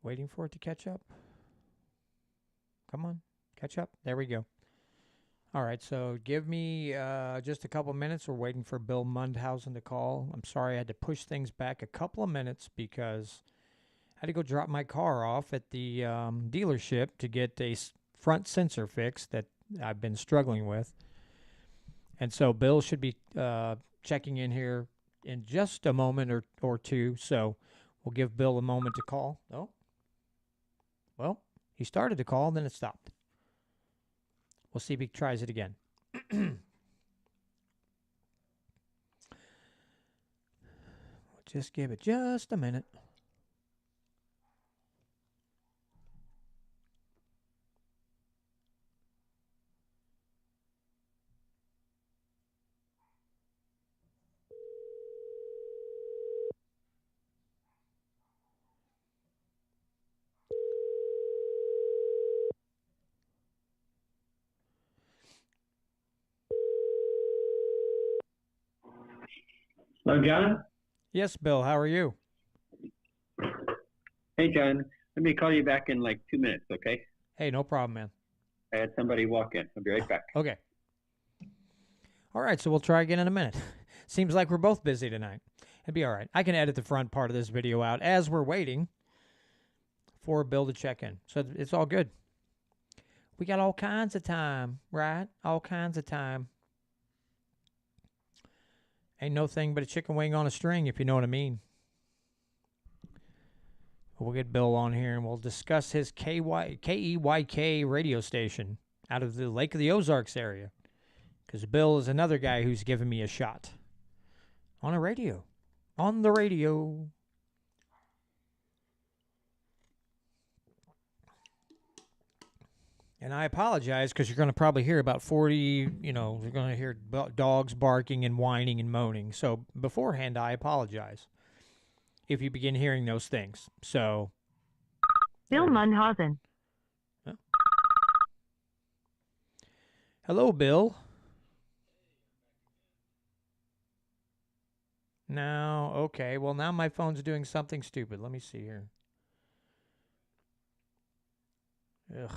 Waiting for it to catch up. Come on, catch up. There we go. All right, so give me just a couple minutes. We're waiting for Bill Mundhausen to call. I'm sorry I had to push things back a couple of minutes because I had to go drop my car off at the dealership to get a front sensor fixed that I've been struggling with. And so Bill should be checking in here in just a moment or two. So we'll give Bill a moment to call. Oh, well, he started to call, then it stopped. We'll see if he tries it again. We'll just give it just a minute. Hello, John? Yes, Bill, how are you? Hey, John. Let me call you back in like 2 minutes, okay? Hey, no problem, man. I had somebody walk in. I'll be right back. Okay. All right, so we'll try again in a minute. Seems like we're both busy tonight. It'd be all right. I can edit the front part of this video out as we're waiting for Bill to check in. So it's all good. We got all kinds of time, right? All kinds of time. Ain't no thing but a chicken wing on a string, if you know what I mean. We'll get Bill on here, and we'll discuss his KEYK radio station out of the Lake of the Ozarks area. Because Bill is another guy who's given me a shot. On a radio. On the radio. And I apologize because you're going to probably hear about 40, you're going to hear dogs barking and whining and moaning. So beforehand, I apologize if you begin hearing those things. So. Bill Mundhausen. Huh? Hello, Bill. Now, okay. Well, now my phone's doing something stupid. Let me see here. Ugh.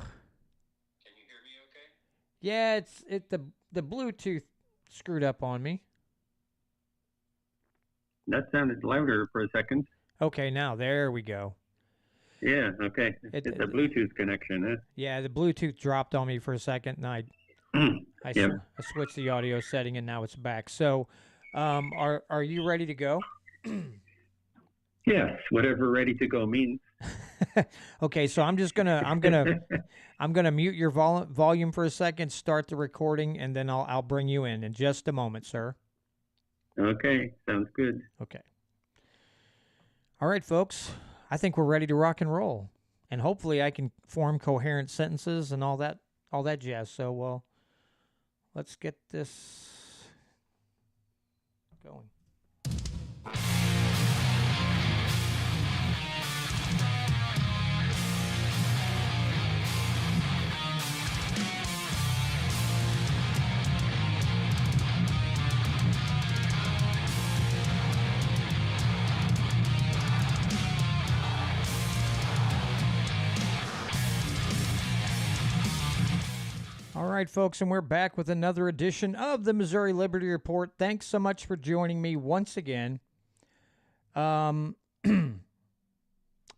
Yeah, the Bluetooth screwed up on me. That sounded louder for a second. Okay, now there we go. Yeah, okay. It's a Bluetooth connection, huh? Yeah, the Bluetooth dropped on me for a second, and I switched the audio setting, and now it's back. So, are you ready to go? Yes, whatever ready to go means. Okay, so I'm gonna mute your volume for a second, start the recording, and then I'll bring you in just a moment, sir. Okay, sounds good. Okay. All right, folks. I think we're ready to rock and roll, and hopefully I can form coherent sentences and all that jazz. So, well, let's get this going. All right, folks, and we're back with another edition of the Missouri Liberty Report. Thanks so much for joining me once again. I'm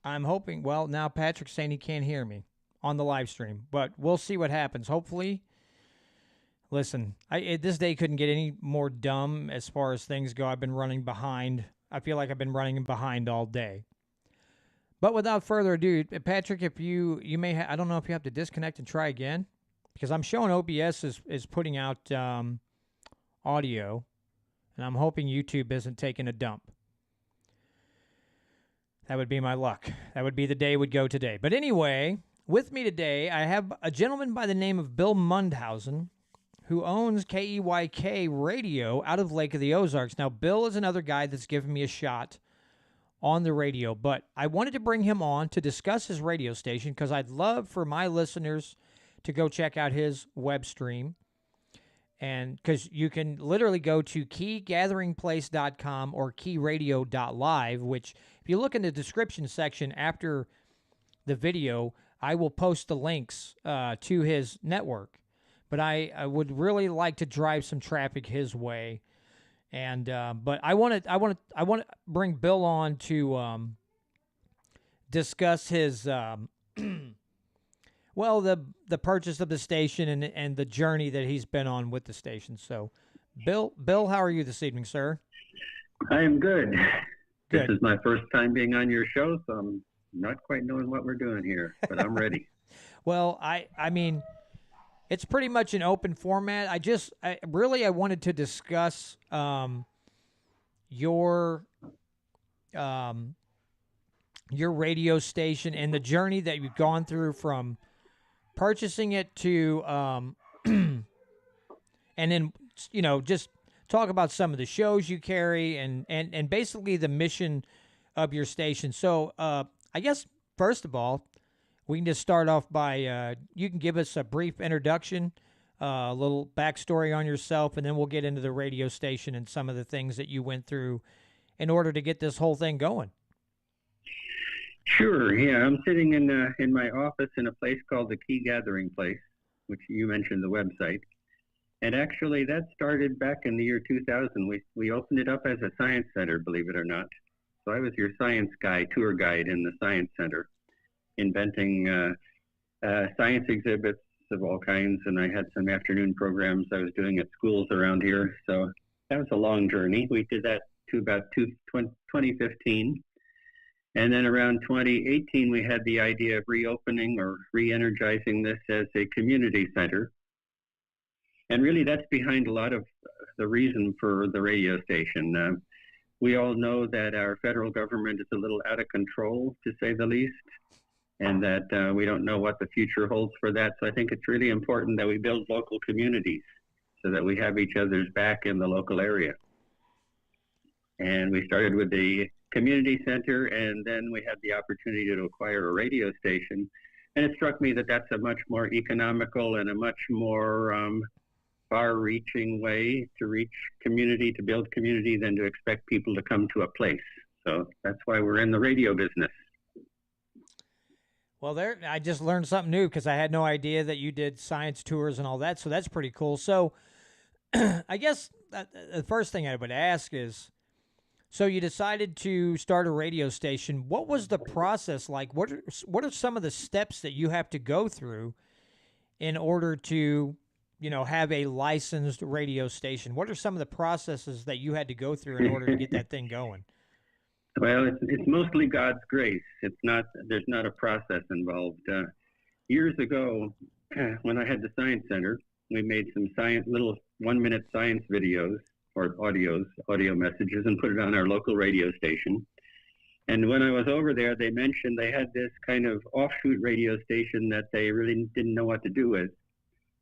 hoping, well, now Patrick's saying he can't hear me on the live stream, but we'll see what happens. Hopefully, listen, this day couldn't get any more dumb as far as things go. I've been running behind. I feel like I've been running behind all day. But without further ado, Patrick, if you may I don't know if you have to disconnect and try again. Because I'm showing OBS is putting out audio, and I'm hoping YouTube isn't taking a dump. That would be my luck. That would be the day it would go today. But anyway, with me today, I have a gentleman by the name of Bill Mundhausen, who owns KEYK Radio out of Lake of the Ozarks. Now, Bill is another guy that's given me a shot on the radio, but I wanted to bring him on to discuss his radio station because I'd love for my listeners to go check out his web stream. And because you can literally go to keygatheringplace.com or keyradio.live, which if you look in the description section after the video, I will post the links to his network. But I would really like to drive some traffic his way, and but I want to bring Bill on to discuss his well, the purchase of the station and the journey that he's been on with the station. So, Bill, how are you this evening, sir? I am good. Good. This is my first time being on your show, so I'm not quite knowing what we're doing here, but I'm ready. Well, I mean, it's pretty much an open format. I wanted to discuss your radio station and the journey that you've gone through from purchasing it to and then just talk about some of the shows you carry and basically the mission of your station. So I guess first of all, we can just start off by you can give us a brief introduction, a little backstory on yourself, and then we'll get into the radio station and some of the things that you went through in order to get this whole thing going. Sure. Yeah, I'm sitting in my office in a place called the Key Gathering Place, which you mentioned the website. And actually, that started back in the year 2000. We opened it up as a science center, believe it or not. So I was your science guy, tour guide in the science center, inventing science exhibits of all kinds. And I had some afternoon programs I was doing at schools around here. So that was a long journey. We did that to about 2015. And then around 2018, we had the idea of reopening or re-energizing this as a community center. And really, that's behind a lot of the reason for the radio station. We all know that our federal government is a little out of control, to say the least, and that we don't know what the future holds for that. So I think it's really important that we build local communities so that we have each other's back in the local area. And we started with the community center, and then we had the opportunity to acquire a radio station. And it struck me that that's a much more economical and a much more far-reaching way to reach community, to build community, than to expect people to come to a place. So that's why we're in the radio business. Well, I just learned something new because I had no idea that you did science tours and all that. So that's pretty cool. So I guess the first thing I would ask is, so you decided to start a radio station. What was the process like? What are some of the steps that you have to go through in order to, have a licensed radio station? What are some of the processes that you had to go through in order to get that thing going? Well, it's mostly God's grace. There's not a process involved. Years ago, when I had the Science Center, we made some little 1-minute science videos or audio messages, and put it on our local radio station. And when I was over there, they mentioned they had this kind of offshoot radio station that they really didn't know what to do with.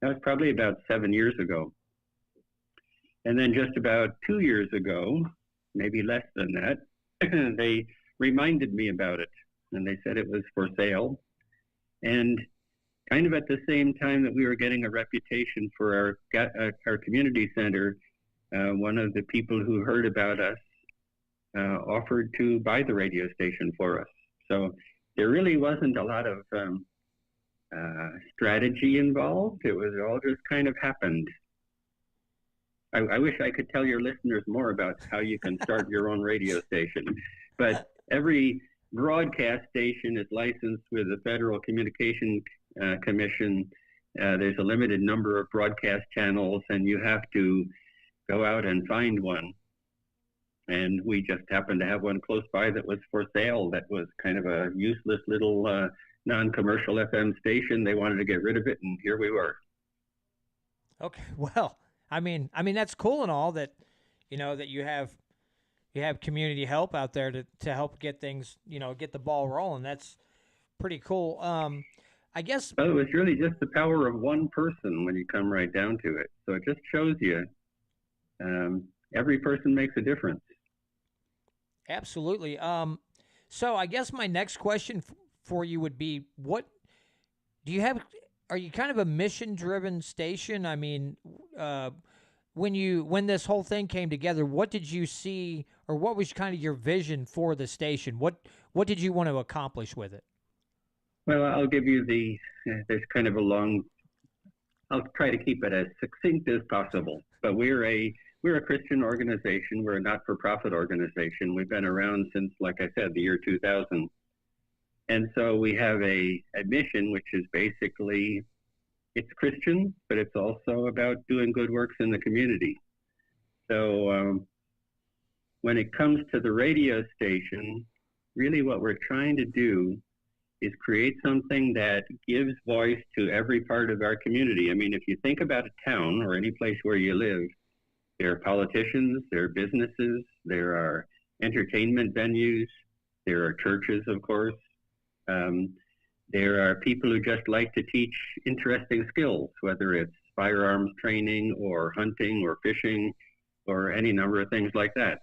That was probably about 7 years ago. And then just about 2 years ago, maybe less than that, they reminded me about it. And they said it was for sale. And kind of at the same time that we were getting a reputation for our community center, one of the people who heard about us offered to buy the radio station for us. So there really wasn't a lot of strategy involved. It was all just kind of happened. I wish I could tell your listeners more about how you can start your own radio station. But every broadcast station is licensed with the Federal Communication Commission. There's a limited number of broadcast channels, and you have to go out and find one. And we just happened to have one close by that was for sale. That was kind of a useless little non-commercial FM station. They wanted to get rid of it, and here we were. Okay, well, I mean that's cool and all that, that you have community help out there to help get things, get the ball rolling. That's pretty cool. I guess. Well, it was really just the power of one person when you come right down to it. So it just shows you. Every person makes a difference. Absolutely. So I guess my next question for you would be, what do you have? Are you kind of a mission-driven station? I mean, when this whole thing came together, what did you see, or what was kind of your vision for the station? What did you want to accomplish with it? Well, I'll give you there's kind of a long, I'll try to keep it as succinct as possible. But we're a Christian organization. We're a not-for-profit organization. We've been around since, like I said, the year 2000. And so we have a mission, which is basically, it's Christian, but it's also about doing good works in the community. So when it comes to the radio station, really what we're trying to do is create something that gives voice to every part of our community. I mean, if you think about a town or any place where you live, there are politicians, there are businesses, there are entertainment venues, there are churches, of course. There are people who just like to teach interesting skills, whether it's firearms training or hunting or fishing or any number of things like that.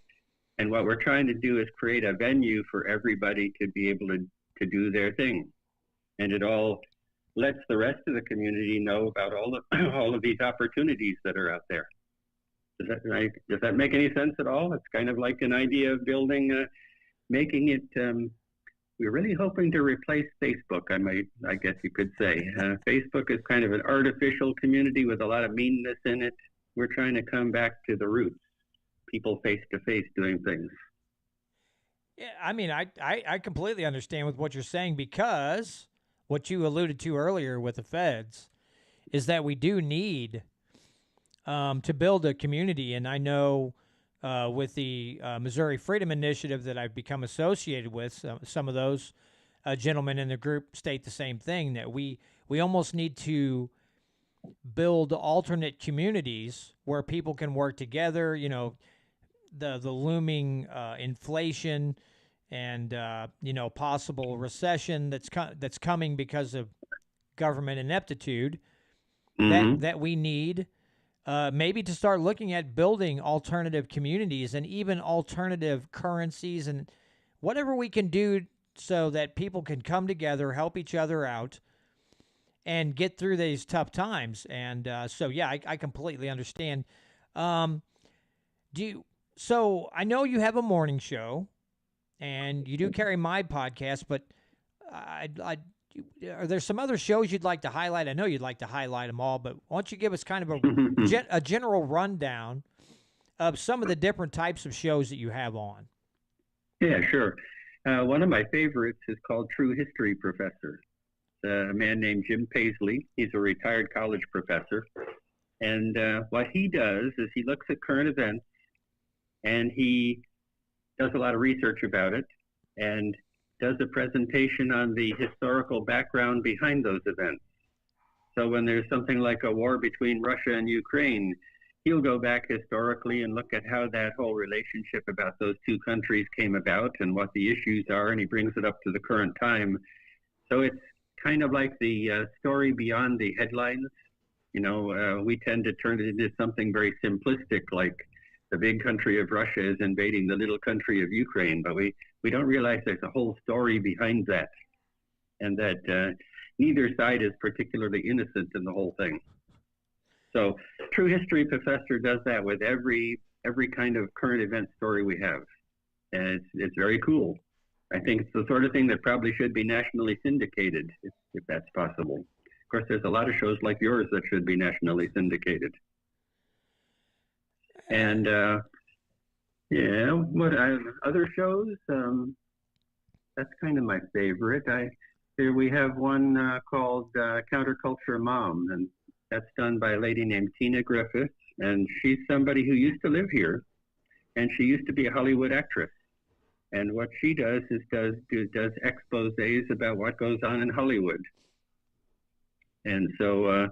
And what we're trying to do is create a venue for everybody to be able to do their thing. And it all lets the rest of the community know about all of these opportunities that are out there. Does that make any sense at all? It's kind of like an idea of building, making it, we're really hoping to replace Facebook, I guess you could say. Facebook is kind of an artificial community with a lot of meanness in it. We're trying to come back to the roots, people face to face doing things. Yeah, I mean, I completely understand with what you're saying, because what you alluded to earlier with the feds is that we do need to build a community. And I know with the Missouri Freedom Initiative that I've become associated with, some of those gentlemen in the group state the same thing, that we almost need to build alternate communities where people can work together. You know, the looming inflation and possible recession that's coming because of government ineptitude, that we need maybe to start looking at building alternative communities and even alternative currencies and whatever we can do so that people can come together, help each other out, and get through these tough times. And I completely understand. So I know you have a morning show, and you do carry my podcast, but are there some other shows you'd like to highlight? I know you'd like to highlight them all, but why don't you give us kind of a general rundown of some of the different types of shows that you have on? Yeah, sure. One of my favorites is called True History Professor. A man named Jim Paisley. He's a retired college professor. And what he does is he looks at current events, and he does a lot of research about it and does a presentation on the historical background behind those events. So when there's something like a war between Russia and Ukraine, he'll go back historically and look at how that whole relationship about those two countries came about and what the issues are, and he brings it up to the current time. So it's kind of like the story beyond the headlines. You know, we tend to turn it into something very simplistic, like the big country of Russia is invading the little country of Ukraine, but we don't realize there's a whole story behind that, and that neither side is particularly innocent in the whole thing. So True History Professor does that with every kind of current event story we have, and it's very cool. I think it's the sort of thing that probably should be nationally syndicated, if that's possible. Of course, there's a lot of shows like yours that should be nationally syndicated. And other shows, that's kind of my favorite. Here we have one called Counterculture Mom, and that's done by a lady named Tina Griffiths, and she's somebody who used to live here, and she used to be a Hollywood actress. And what she does is does exposés about what goes on in Hollywood. And so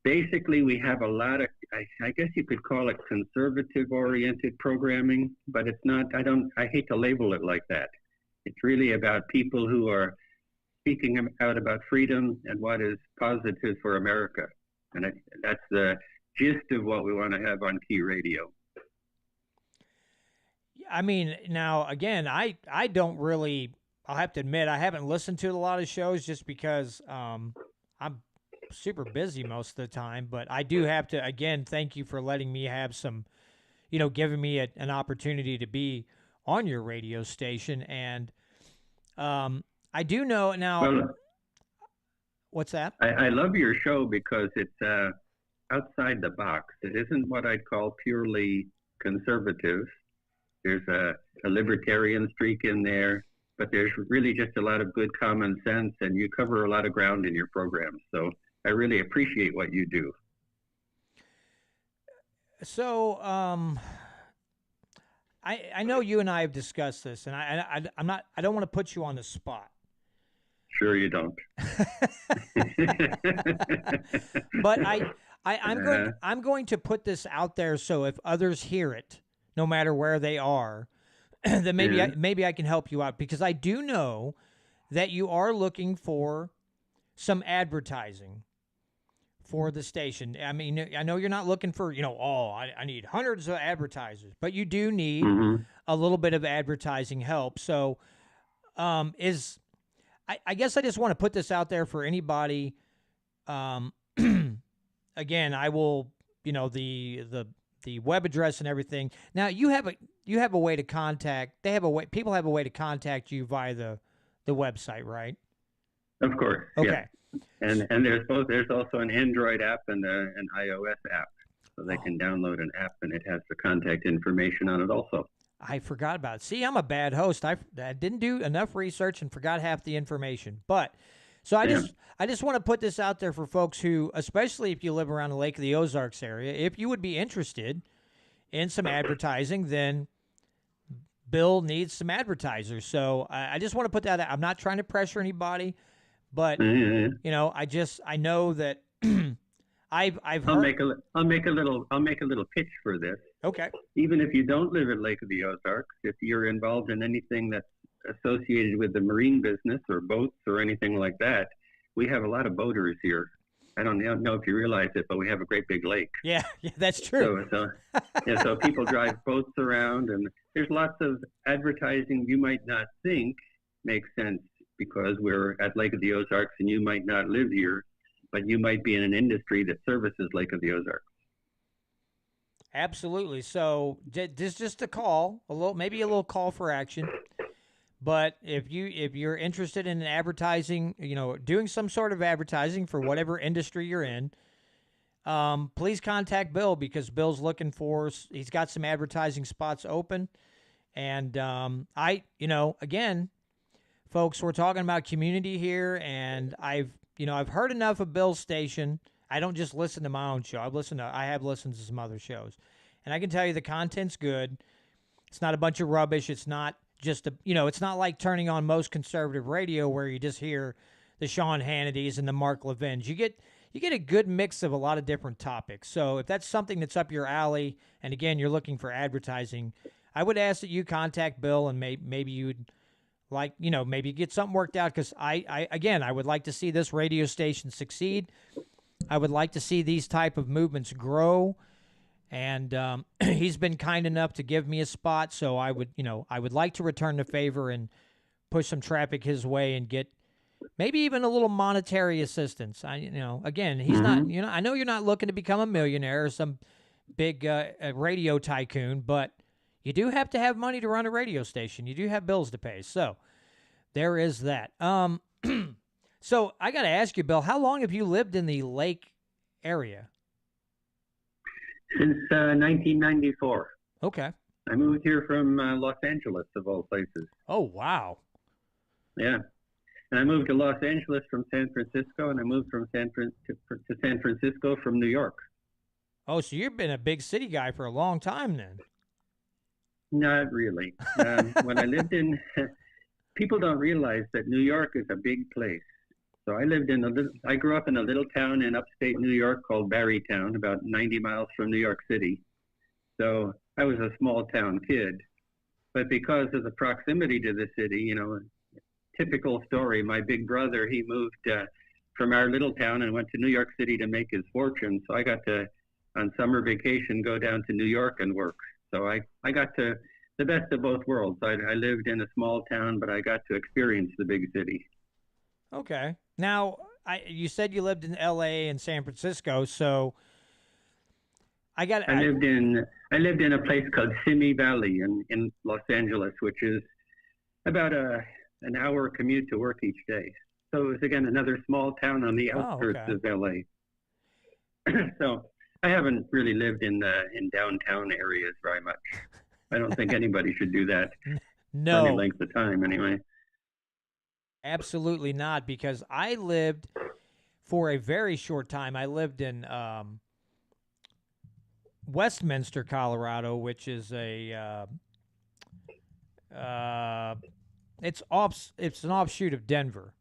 basically we have a lot of, I guess you could call it conservative-oriented programming, but it's not, I hate to label it like that. It's really about people who are speaking out about freedom and what is positive for America. And that's the gist of what we want to have on Key Radio. I mean, now, again, I don't really, I'll have to admit, I haven't listened to a lot of shows just because I'm super busy most of the time. But I do have to, again, thank you for letting me have some, giving me an opportunity to be on your radio station. And I do know now, What's that? I love your show because it's outside the box. It isn't what I'd call purely conservative. There's a libertarian streak in there, but there's really just a lot of good common sense, and you cover a lot of ground in your program. So I really appreciate what you do. So, I know you and I have discussed this, and I don't want to put you on the spot. Sure, you don't. But I'm going to put this out there so if others hear it, no matter where they are, then maybe I can help you out, because I do know that you are looking for some advertising for the station. I mean, I know you're not looking for, I need hundreds of advertisers, but you do need a little bit of advertising help. So, I guess I just want to put this out there for anybody. Again, I will, the web address and everything. Now you have a way to contact. People have a way to contact you via the website, right? Of course. Okay. Yeah. And there's also an Android app and an iOS app, so they can download an app and it has the contact information on it also. I forgot about it. See, I'm a bad host. I didn't do enough research and forgot half the information. But so I just want to put this out there for folks who, especially if you live around the Lake of the Ozarks area, if you would be interested in some advertising, then Bill needs some advertisers. So I just want to put that out. I'm not trying to pressure anybody, but I know that I've heard. I'll make a little pitch for this. Okay. Even if you don't live at Lake of the Ozarks, if you're involved in anything that's associated with the marine business or boats or anything like that, we have a lot of boaters here. I don't know if you realize it, but we have a great big lake. Yeah, that's true. So people drive boats around, and there's lots of advertising you might not think makes sense because we're at Lake of the Ozarks and you might not live here, but you might be in an industry that services Lake of the Ozarks. Absolutely. So this just a call, maybe a little call for action. But if you're interested in advertising, doing some sort of advertising for whatever industry you're in, please contact Bill, because Bill's he's got some advertising spots open. And again, folks, we're talking about community here, and I've heard enough of Bill's station. I don't just listen to my own show. I have listened to some other shows, and I can tell you the content's good. It's not a bunch of rubbish. It's not just it's not like turning on most conservative radio where you just hear the Sean Hannitys and the Mark Levins. You get a good mix of a lot of different topics. So if that's something that's up your alley, and again, you're looking for advertising, I would ask that you contact Bill, and maybe you'd maybe get something worked out, because I would like to see this radio station succeed. I would like to see these type of movements grow, and he's been kind enough to give me a spot, so I would like to return the favor and push some traffic his way and get maybe even a little monetary assistance. Again, he's not, I know you're not looking to become a millionaire or some big radio tycoon, but you do have to have money to run a radio station. You do have bills to pay, so there is that. So I got to ask you, Bill, how long have you lived in the Lake area? Since 1994. Okay. I moved here from Los Angeles, of all places. Oh, wow. Yeah. And I moved to Los Angeles from San Francisco, and I moved from San Francisco from New York. Oh, so you've been a big city guy for a long time then. Not really. When I lived in, people don't realize that New York is a big place. So I grew up in a little town in upstate New York called Barrytown, about 90 miles from New York City. So I was a small town kid. But because of the proximity to the city, typical story, my big brother, he moved from our little town and went to New York City to make his fortune. So I got to, on summer vacation, go down to New York and work. So I got to the best of both worlds. I lived in a small town, but I got to experience the big city. Okay. Now, you said you lived in L.A. and San Francisco, so I lived in a place called Simi Valley in Los Angeles, which is about an hour commute to work each day. So it's again another small town on the Oh, outskirts okay. of LA. So I haven't really lived in downtown areas very much. I don't think anybody should do that for any No, length of time, anyway. absolutely not. Because I lived for a very short time. I lived in Westminster, Colorado, which is uh, it's an offshoot of Denver.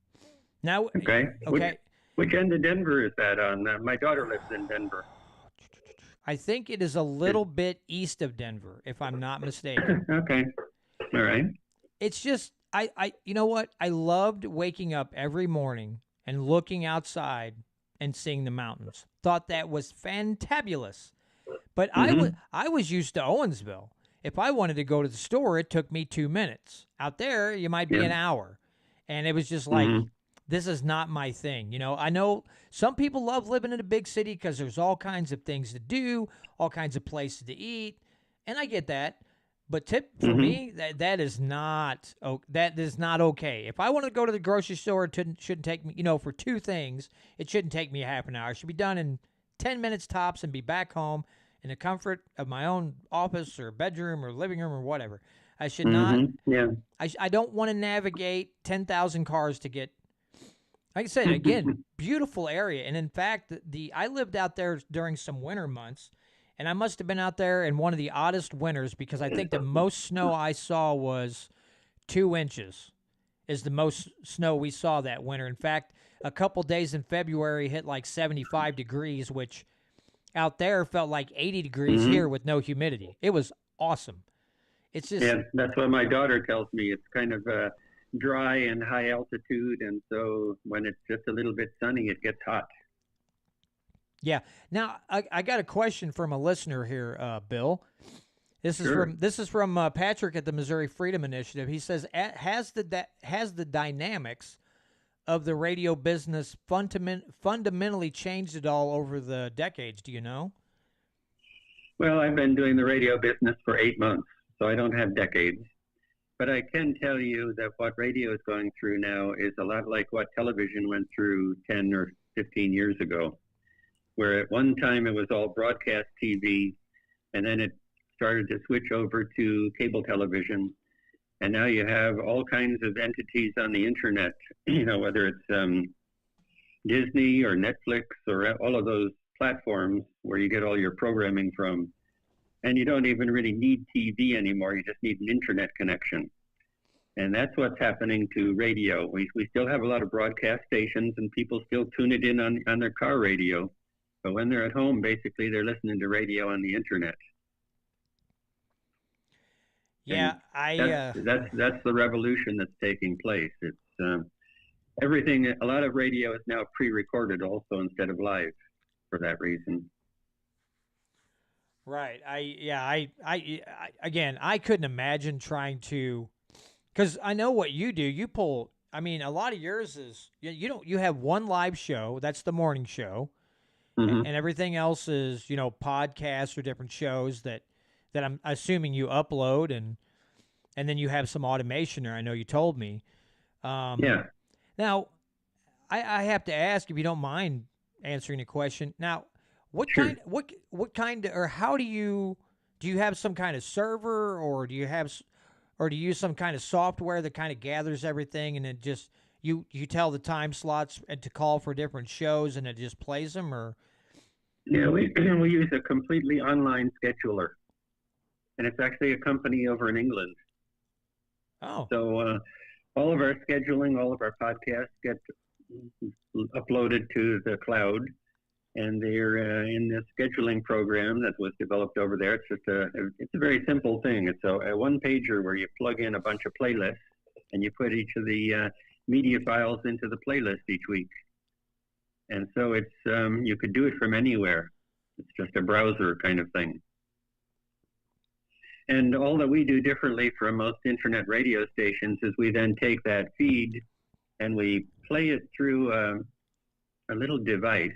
Now, Okay. okay, Which end of Denver is that on? My daughter lives in Denver. I think it is a little bit east of Denver, if I'm not mistaken. Okay. All right. It's just you know what? I loved waking up every morning and looking outside and seeing the mountains. Thought that was fantabulous. But Mm-hmm. I was used to Owensville. If I wanted to go to the store, it took me 2 minutes. Out there, you might be Yeah. an hour. And it was just like, Mm-hmm. this is not my thing. You know, I know some people love living in a big city because there's all kinds of things to do, all kinds of places to eat, and I get that. But for Mm-hmm. me, that is not okay. If I want to go to the grocery store, shouldn't take me, for two things, it shouldn't take me half an hour. It should be done in 10 minutes tops and be back home in the comfort of my own office or bedroom or living room or whatever. I should not. Mm-hmm. Yeah. I don't want to navigate 10,000 cars to get. Like I said, again, beautiful area. And in fact, I lived out there during some winter months, and I must have been out there in one of the oddest winters because I think the most snow I saw was 2 inches. Is the most snow we saw that winter. In fact, a couple days in February hit like 75 degrees, which out there felt like 80 degrees Mm-hmm. here with no humidity. It was awesome. It's just, Yeah, that's what my daughter tells me. It's kind of dry and high altitude, and so when it's just a little bit sunny, it gets hot. yeah. Now, I got a question from a listener here, Bill. Sure. This is from Patrick at the Missouri Freedom Initiative. He says, has the dynamics of the radio business fundamentally changed at all over the decades? Do you know? Well, I've been doing the radio business for 8 months, so I don't have decades. But I can tell you that what radio is going through now is a lot like what television went through 10 or 15 years ago, where at one time it was all broadcast TV, and then it started to switch over to cable television. And now you have all kinds of entities on the internet, whether it's Disney or Netflix or all of those platforms where you get all your programming from. And you don't even really need TV anymore. You just need an internet connection. And that's what's happening to radio. We still have a lot of broadcast stations and people still tune it in on their car radio. But when they're at home, basically they're listening to radio on the internet. Yeah, That's the revolution that's taking place. It's everything. A lot of radio is now pre-recorded also instead of live for that reason. right. Again, I couldn't imagine trying to, because I know what you do. You pull. I mean, a lot of yours is you don't. You have one live show. That's the morning show, Mm-hmm. and everything else is podcasts or different shows that I'm assuming you upload and then you have some automation there. I know you told me. Yeah, Now, I have to ask if you don't mind answering the question. Now, sure. what kind or how do you have some kind of server or do you use some kind of software that kind of gathers everything and it just you tell the time slots and to call for different shows and it just plays them or Yeah, we we use a completely online scheduler, and it's actually a company over in England. oh So all of our scheduling, all of our podcasts get uploaded to the cloud, and they're in this scheduling program that was developed over there. It's a very simple thing. It's a one pager where you plug in a bunch of playlists, and you put each of the media files into the playlist each week. And so it's you could do it from anywhere. It's just a browser kind of thing. And all that we do differently from most internet radio stations is we then take that feed and we play it through a little device,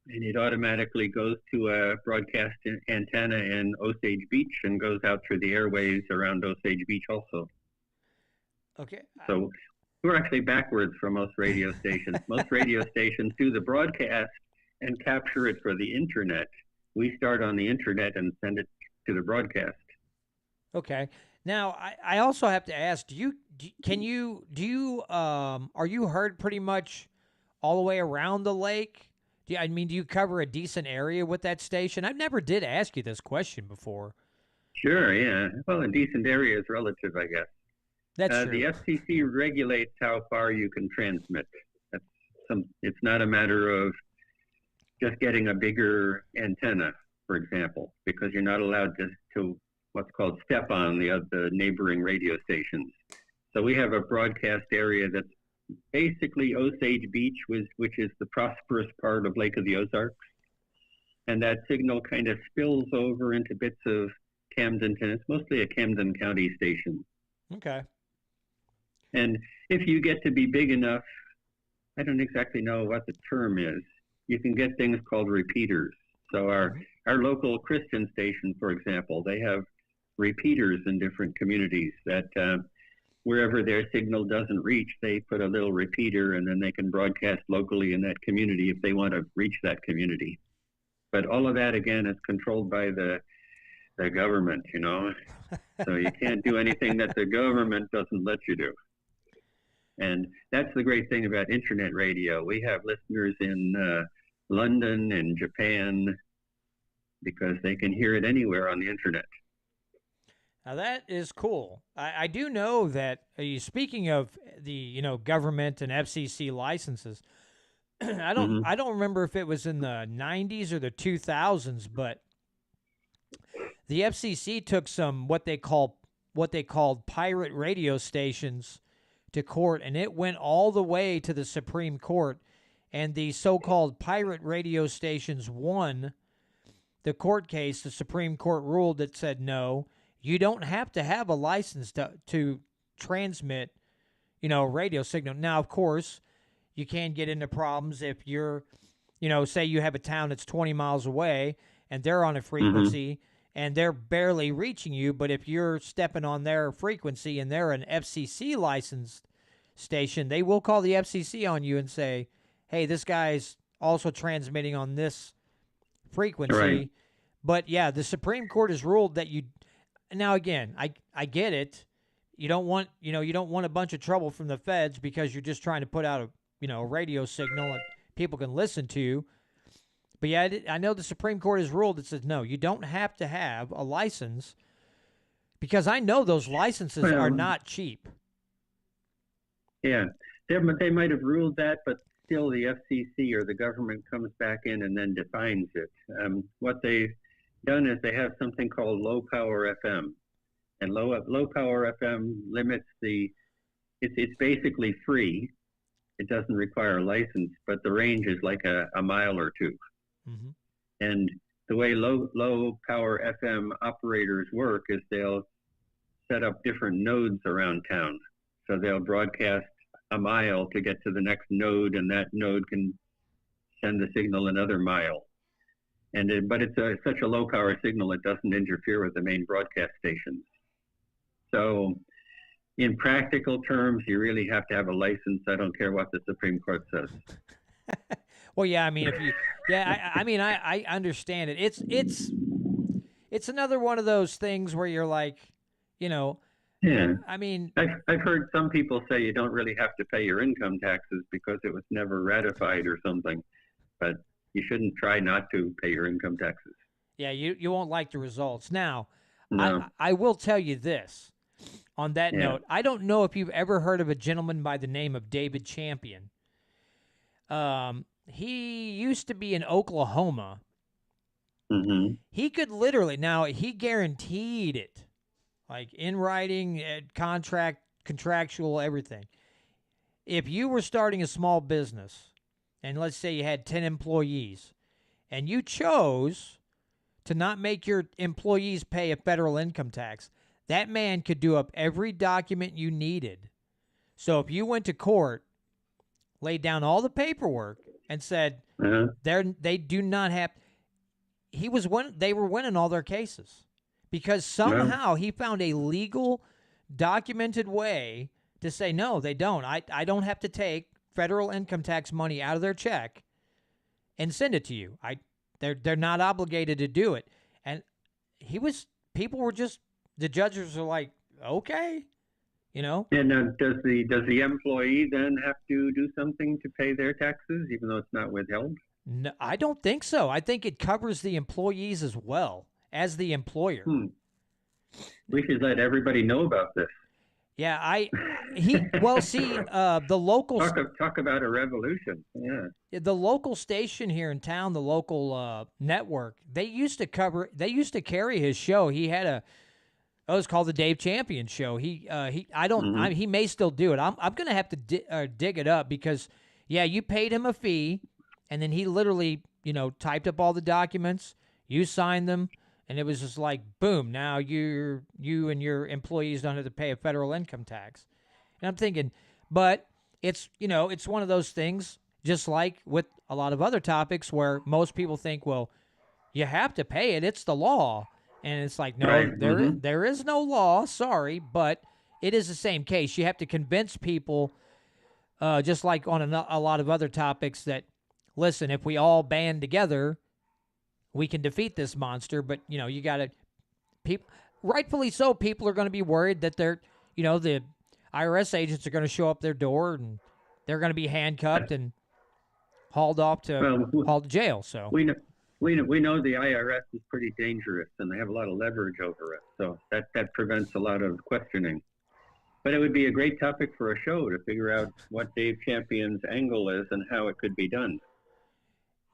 and it automatically goes to a broadcast antenna in Osage Beach and goes out through the airways around Osage Beach also. okay So We're actually backwards for most radio stations. Most radio stations do the broadcast and capture it for the internet. We start on the internet and send it to the broadcast. Okay. Now, I also have to ask, are you heard pretty much all the way around the lake? Do you cover a decent area with that station? I never did ask you this question before. Sure, yeah. Well, a decent area is relative, I guess. That's true. The FCC regulates how far you can transmit. It's not a matter of just getting a bigger antenna, for example, because you're not allowed to what's called step on the neighboring radio stations. So we have a broadcast area that's basically Osage Beach, which is the prosperous part of Lake of the Ozarks. And that signal kind of spills over into bits of Camden, and it's mostly a Camden County station. Okay. And if you get to be big enough, I don't exactly know what the term is, you can get things called repeaters. So our local Christian station, for example, they have repeaters in different communities that wherever their signal doesn't reach, they put a little repeater and then they can broadcast locally in that community if they want to reach that community. But all of that, again, is controlled by the government, you know. So you can't do anything that the government doesn't let you do. And that's the great thing about internet radio. We have listeners in London and Japan because they can hear it anywhere on the internet. Now that is cool. I do know that, speaking of the government and FCC licenses, I don't remember if it was in the 90s or the 2000s, but the FCC took some what they called pirate radio stations to court, and it went all the way to the Supreme Court, and the so-called pirate radio stations won the court case. The Supreme Court ruled that said no, you don't have to have a license to transmit, radio signal. Now, of course, you can get into problems if you're, say you have a town that's 20 miles away and they're on a frequency and they're barely reaching you, but if you're stepping on their frequency and they're an FCC licensed station, they will call the FCC on you and say, hey, this guy's also transmitting on this frequency. Right. But yeah, the Supreme Court has ruled that now again, I get it. You don't want a bunch of trouble from the feds because you're just trying to put out a radio signal that people can listen to. But yeah, I know the Supreme Court has ruled that says no, you don't have to have a license, because I know those licenses are not cheap. Yeah, they might have ruled that, but still the FCC or the government comes back in and then defines it. What they've done is they have something called low power FM, and low power FM limits it's basically free. It doesn't require a license, but the range is like a mile or two. Mm-hmm. And the way low power FM operators work is they'll set up different nodes around town. So they'll broadcast a mile to get to the next node, and that node can send the signal another mile. But it's such a low power signal, it doesn't interfere with the main broadcast stations. So in practical terms, you really have to have a license. I don't care what the Supreme Court says. Well, yeah, I mean, I understand it. It's another one of those things where you're like, Yeah. I mean, I've heard some people say you don't really have to pay your income taxes because it was never ratified or something, but you shouldn't try not to pay your income taxes. Yeah, you won't like the results. Now, No. I will tell you this. On that note, I don't know if you've ever heard of a gentleman by the name of David Champion. He used to be in Oklahoma. Mm-hmm. He could literally, now he guaranteed it, like in writing, contractual, everything. If you were starting a small business, and let's say you had 10 employees, and you chose to not make your employees pay a federal income tax, that man could do up every document you needed. So if you went to court, laid down all the paperwork, and said they do not have, they were winning all their cases because somehow he found a legal, documented way to say no, they don't. I don't have to take federal income tax money out of their check and send it to you. They're not obligated to do it. And people were just, the judges are like, okay, you know. And does the employee then have to do something to pay their taxes, even though it's not withheld? No, I don't think so. I think it covers the employees as well as the employer. We should let everybody know about this. Yeah, the local talk about a revolution. Yeah, the local station here in town, the local network, they used to carry his show. He had it was called the Dave Champion Show. He may still do it. I'm gonna have to dig it up because you paid him a fee, and then he literally typed up all the documents. You signed them. And it was just like, boom, now you and your employees don't have to pay a federal income tax. And I'm thinking, but it's one of those things, just like with a lot of other topics where most people think, well, you have to pay it. It's the law. And it's like, no, right. there is no law. Sorry, but it is the same case. You have to convince people, just like on a lot of other topics, that, listen, if we all band together, we can defeat this monster. But you got to, rightfully so, people are going to be worried that the IRS agents are going to show up their door and they're going to be handcuffed and hauled to jail. So we know the IRS is pretty dangerous and they have a lot of leverage over us. So that prevents a lot of questioning. But it would be a great topic for a show to figure out what Dave Champion's angle is and how it could be done.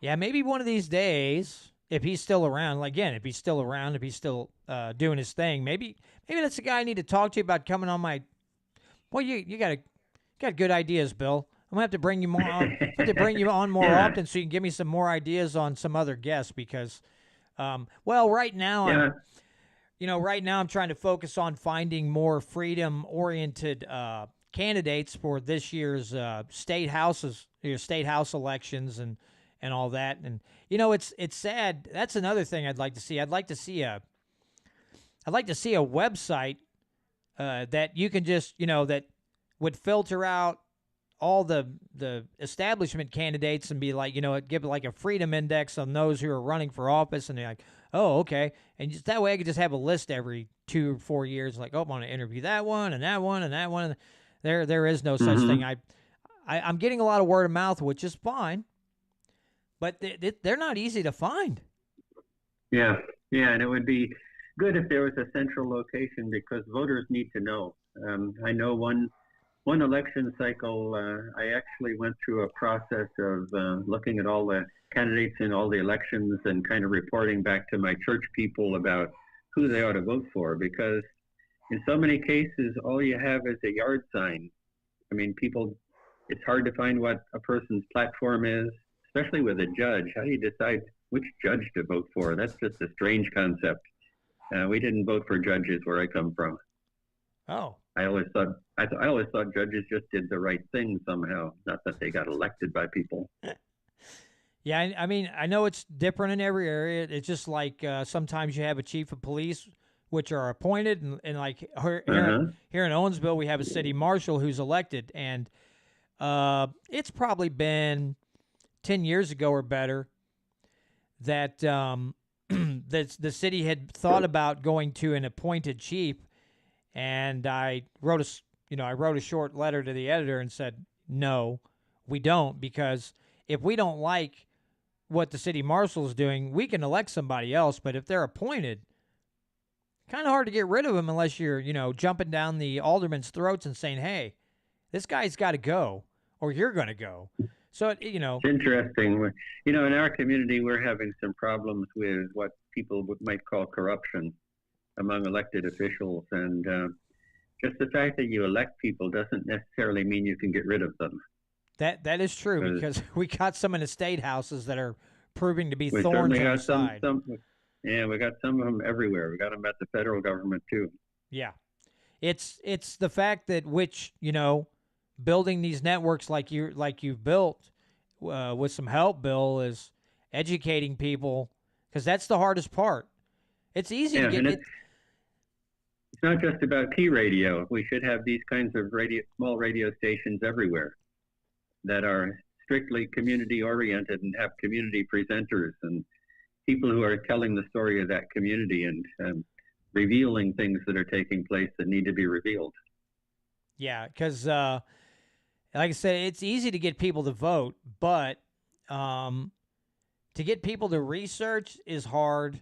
Yeah, maybe one of these days, if he's still around, if he's still doing his thing, maybe that's the guy I need to talk to about coming on my. Well, you got good ideas, Bill. I'm gonna have to bring you more. On more often so you can give me some more ideas on some other guests because, right now I'm trying to focus on finding more freedom-oriented candidates for this year's state house elections and all that. And it's sad. That's another thing I'd like to see. I'd like to see a website that you can just that would filter out all the establishment candidates and be like, give it like a freedom index on those who are running for office, and they're like, oh, okay, and just that way I could just have a list every 2 or 4 years, like, oh, I want to interview that one and that one and that one. There is no such thing. I'm getting a lot of word of mouth, which is fine. But they're not easy to find. Yeah, and it would be good if there was a central location because voters need to know. I know one election cycle, I actually went through a process of looking at all the candidates in all the elections and kind of reporting back to my church people about who they ought to vote for because in so many cases, all you have is a yard sign. I mean, it's hard to find what a person's platform is. Especially with a judge, how do you decide which judge to vote for? That's just a strange concept. We didn't vote for judges where I come from. Oh. I always thought judges just did the right thing somehow, not that they got elected by people. Yeah, I mean, I know it's different in every area. It's just like sometimes you have a chief of police, which are appointed, and like here in Owensville, we have a city marshal who's elected, and it's probably been 10 years ago or better that that the city had thought about going to an appointed chief, and I wrote a short letter to the editor and said, no, we don't, because if we don't like what the city marshal is doing, we can elect somebody else, but if they're appointed, kind of hard to get rid of them unless you're, jumping down the aldermen's throats and saying, hey, this guy's got to go or you're going to go. So, It's interesting. In our community, we're having some problems with what people might call corruption among elected officials. And just the fact that you elect people doesn't necessarily mean you can get rid of them. That is true because we got some in the state houses that are proving to be thorns on the side. We got some of them everywhere. We got them at the federal government, too. Yeah. It's the fact that building these networks like you've built with some help, Bill, is educating people because that's the hardest part. It's easy to get It's not just about Key Radio. We should have these kinds of small radio stations everywhere that are strictly community oriented and have community presenters and people who are telling the story of that community and revealing things that are taking place that need to be revealed. Yeah, because like I said, it's easy to get people to vote, but to get people to research is hard.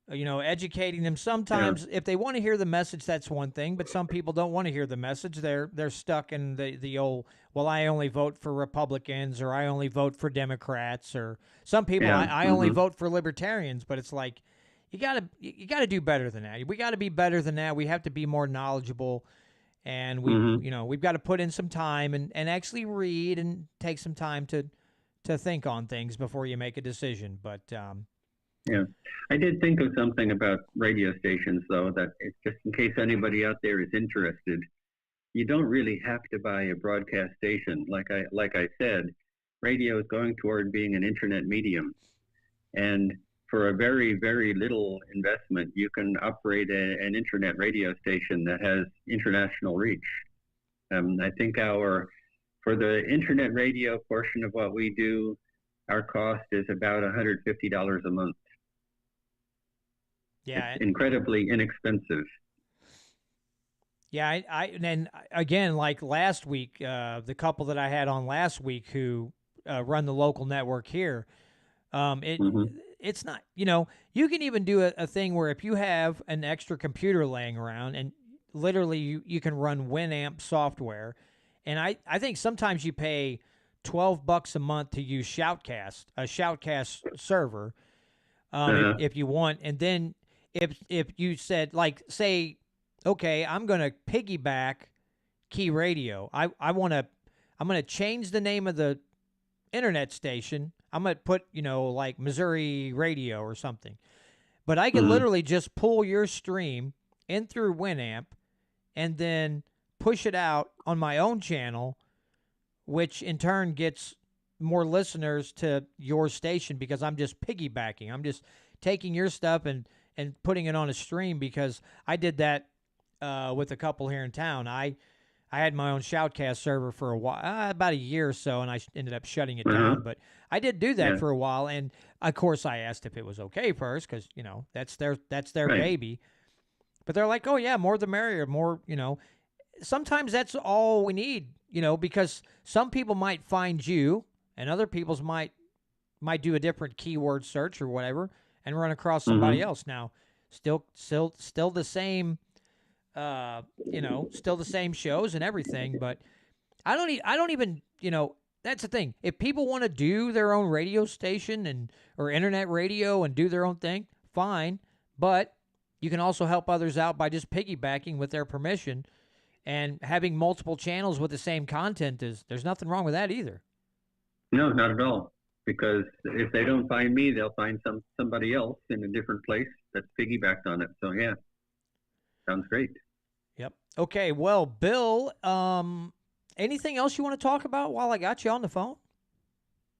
Educating them. Sometimes, if they want to hear the message, that's one thing. But some people don't want to hear the message. They're stuck in the old. Well, I only vote for Republicans, or I only vote for Democrats, or some people I only vote for Libertarians. But it's like you gotta do better than that. We got to be better than that. We have to be more knowledgeable, and we've got to put in some time and actually read and take some time to think on things before you make a decision. But yeah, I did think of something about radio stations, though, that it's just in case anybody out there is interested, you don't really have to buy a broadcast station. Like I said, radio is going toward being an internet medium. And for a very, very little investment, you can operate an internet radio station that has international reach. I think for the internet radio portion of what we do, our cost is about $150 a month. Yeah, it's incredibly inexpensive. Yeah, and again, like last week, the couple that I had on last week who run the local network here, it's not, you can even do a thing where if you have an extra computer laying around and literally you can run Winamp software, and I think sometimes you pay $12 a month to use Shoutcast, a Shoutcast server, if you want, and then if you said, like, say, okay, I'm going to piggyback Key Radio. I'm going to change the name of the internet station. I'm going to put, like Missouri Radio or something. But I can literally just pull your stream in through Winamp and then push it out on my own channel, which in turn gets more listeners to your station because I'm just piggybacking. I'm just taking your stuff and putting it on a stream, because I did that with a couple here in town. I had my own Shoutcast server for a while, about a year or so, and I ended up shutting it down. But I did do that for a while, and of course I asked if it was okay first, because that's their baby. But they're like, oh yeah, more the merrier, more. Sometimes that's all we need, because some people might find you, and other people's might do a different keyword search or whatever, and run across somebody else. Now, still the same, still the same shows and everything. But I don't even, that's the thing. If people want to do their own radio station or internet radio and do their own thing, fine. But you can also help others out by just piggybacking with their permission, and having multiple channels with the same content there's nothing wrong with that either. No, not at all. Because if they don't find me, they'll find somebody else in a different place that's piggybacked on it. So yeah, sounds great. Yep. Okay. Well, Bill, anything else you want to talk about while I got you on the phone?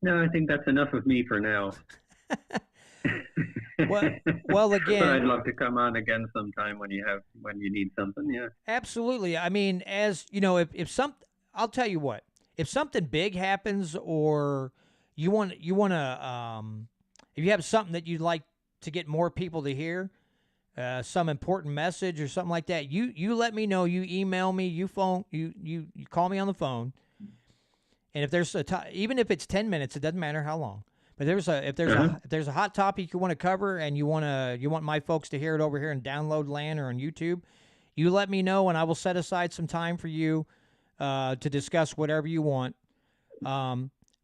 No, I think that's enough of me for now. Well, again, I'd love to come on again sometime when you need something. Yeah. Absolutely. I mean, as I'll tell you what, if something big happens, or you want to, if you have something that you'd like to get more people to hear, some important message or something like that, you let me know. You email me, you call me on the phone, and if there's even if it's 10 minutes, it doesn't matter how long. But if there's a hot topic you want to cover, and you want my folks to hear it over here in download land or on YouTube, you let me know, and I will set aside some time for you to discuss whatever you want.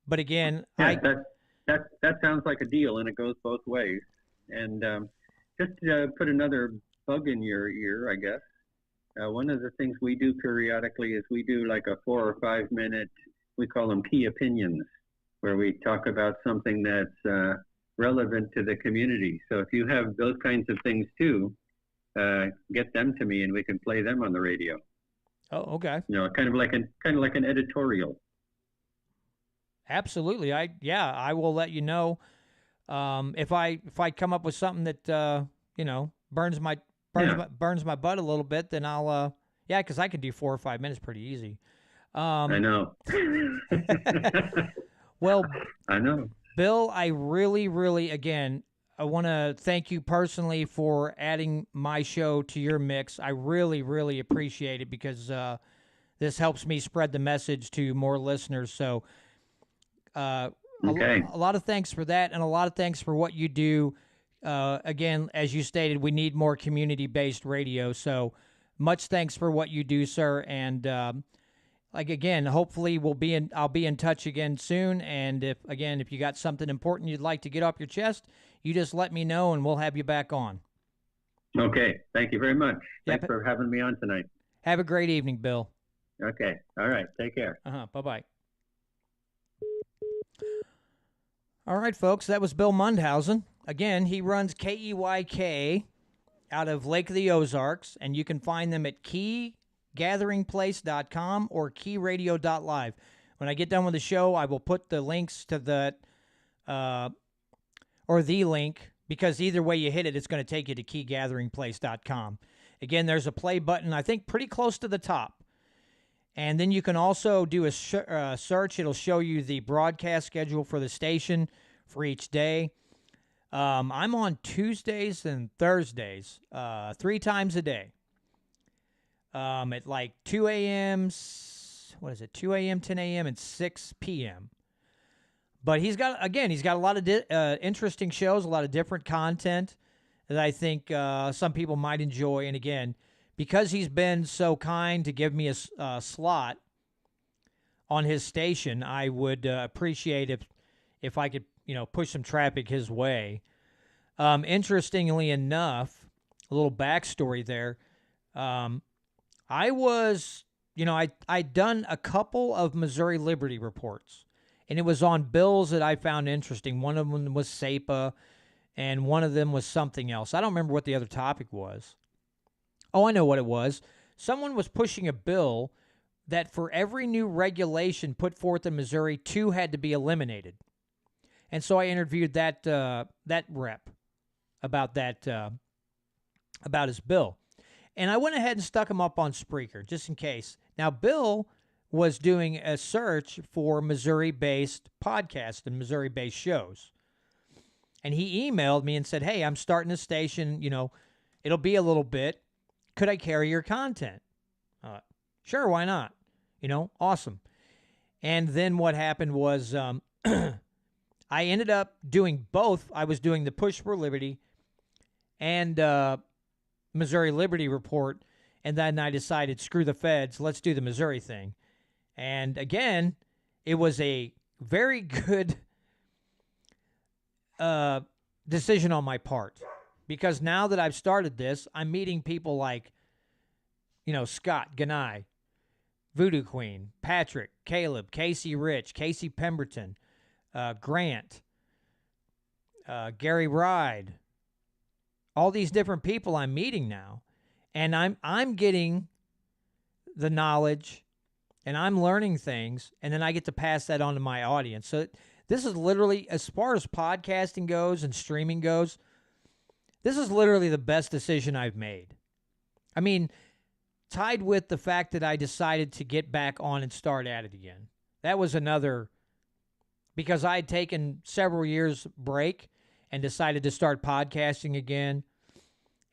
But again, that sounds like a deal, and it goes both ways. And just to put another bug in your ear, I guess, one of the things we do periodically is we do like a 4 or 5 minute, we call them key opinions, where we talk about something that's relevant to the community. So if you have those kinds of things too, get them to me, and we can play them on the radio. Oh, okay. Kind of like an editorial. Absolutely. I will let you know if I come up with something that burns burns Yeah. burns my butt a little bit, then I'll yeah, because I can do 4 or 5 minutes pretty easy. I know. Well, I know. Bill, I really, really, again, I want to thank you personally for adding my show to your mix. I really, really appreciate it because this helps me spread the message to more listeners. So, Okay. a lot of thanks for that, and a lot of thanks for what you do. Again, as you stated, we need more community-based radio. So, much thanks for what you do, sir. And like again, hopefully I'll be in touch again soon. And if you got something important you'd like to get off your chest, you just let me know, and we'll have you back on. Okay. Thank you very much. Yep. Thanks for having me on tonight. Have a great evening, Bill. Okay. All right. Take care. Bye-bye. All right, folks, that was Bill Mundhausen. Again, he runs KEYK out of Lake of the Ozarks, and you can find them at keygatheringplace.com or keyradio.live. When I get done with the show, I will put the links to that, or the link, because either way you hit it, it's going to take you to keygatheringplace.com. Again, there's a play button, I think, pretty close to the top. And then you can also do a search. It'll show you the broadcast schedule for the station for each day. I'm on Tuesdays and Thursdays, 3 times a day. At like 2 a.m., 2 a.m., 10 a.m., and 6 p.m. But he's got a lot of interesting shows, a lot of different content that I think some people might enjoy. And again, because he's been so kind to give me a slot on his station, I would appreciate if I could, push some traffic his way. Interestingly enough, a little backstory there. I was, I'd done a couple of Missouri Liberty reports, and it was on bills that I found interesting. One of them was SEPA, and one of them was something else. I don't remember what the other topic was. Oh, I know what it was. Someone was pushing a bill that for every new regulation put forth in Missouri, 2 had to be eliminated. And so I interviewed that rep about that about his bill. And I went ahead and stuck him up on Spreaker, just in case. Now, Bill was doing a search for Missouri-based podcasts and Missouri-based shows. And he emailed me and said, hey, I'm starting a station, it'll be a little bit. Could I carry your content? Sure, why not? Awesome. And then what happened was I ended up doing both. I was doing the Push for Liberty and Missouri Liberty Report, and then I decided, screw the feds, let's do the Missouri thing. And again, it was a very good decision on my part. Because now that I've started this, I'm meeting people like, Scott Ganai, Voodoo Queen, Patrick, Caleb, Casey Rich, Casey Pemberton, Grant, Gary Ride. All these different people I'm meeting now, and I'm getting the knowledge, and I'm learning things, and then I get to pass that on to my audience. So this is literally, as far as podcasting goes and streaming goes, this is literally the best decision I've made. I mean, tied with the fact that I decided to get back on and start at it again. That was another, because I had taken several years break and decided to start podcasting again.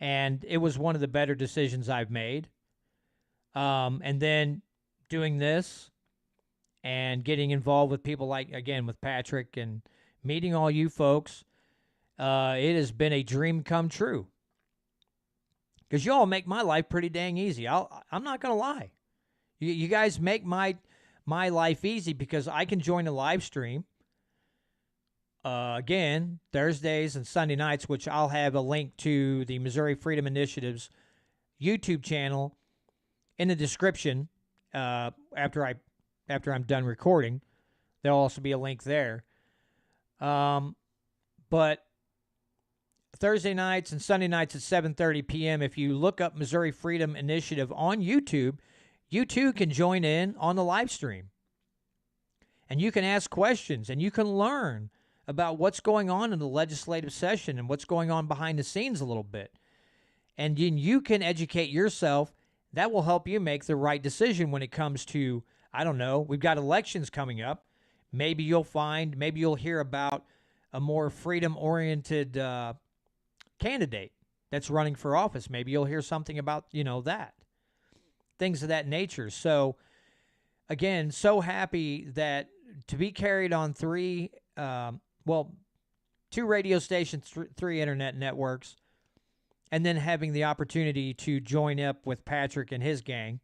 And it was one of the better decisions I've made. And then doing this and getting involved with people like, again, with Patrick and meeting all you folks. It has been a dream come true. Because you all make my life pretty dang easy. I'm not going to lie. You guys make my life easy because I can join a live stream. Again, Thursdays and Sunday nights, which I'll have a link to the Missouri Freedom Initiative's YouTube channel in the description after I'm done recording. There'll also be a link there. But Thursday nights and Sunday nights at 7:30 p.m., if you look up Missouri Freedom Initiative on YouTube, you too can join in on the live stream. And you can ask questions, and you can learn about what's going on in the legislative session and what's going on behind the scenes a little bit. And then you can educate yourself. That will help you make the right decision when it comes to, I don't know, we've got elections coming up. Maybe you'll hear about a more freedom-oriented candidate that's running for office. Maybe you'll hear something about, that. Things of that nature. So, again, so happy that to be carried on two radio stations, three internet networks, and then having the opportunity to join up with Patrick and his gang.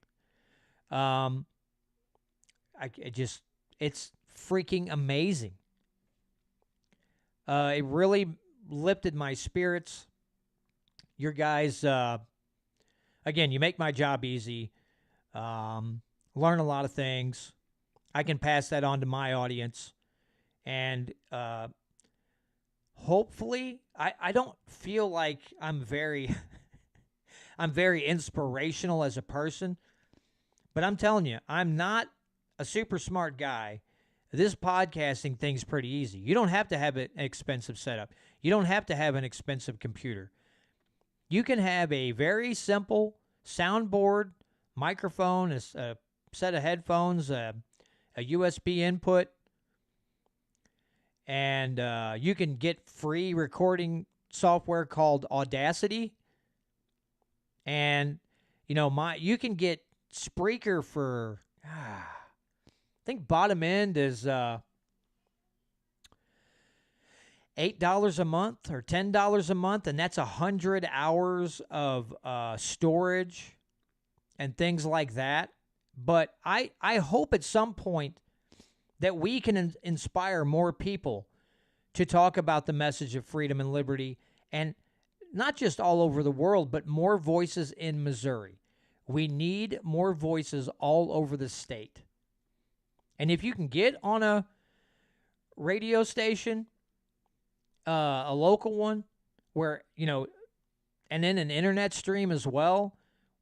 It's freaking amazing. It really lifted my spirits. Your guys, again, you make my job easy. Learn a lot of things. I can pass that on to my audience. And hopefully, I don't feel like I'm very I'm very inspirational as a person. But I'm telling you, I'm not a super smart guy. This podcasting thing's pretty easy. You don't have to have an expensive setup. You don't have to have an expensive computer. You can have a very simple soundboard, microphone, a set of headphones, a USB input, and you can get free recording software called Audacity. And, you can get Spreaker for, I think bottom end is $8 a month or $10 a month, and that's 100 hours of storage and things like that. But I hope at some point that we can inspire more people to talk about the message of freedom and liberty, and not just all over the world, but more voices in Missouri. We need more voices all over the state. And if you can get on a radio station, a local one, where, and then an internet stream as well,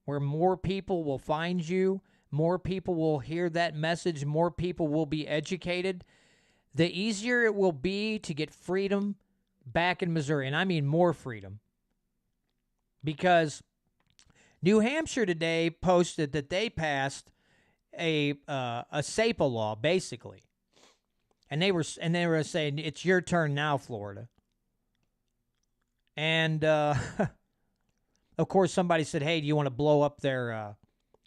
where more people will find you, more people will hear that message, more people will be educated, the easier it will be to get freedom back in Missouri. And I mean more freedom. Because New Hampshire today posted that they passed a SAPA law, basically. And they were saying, it's your turn now, Florida. And, of course, somebody said, hey, do you want to blow up their,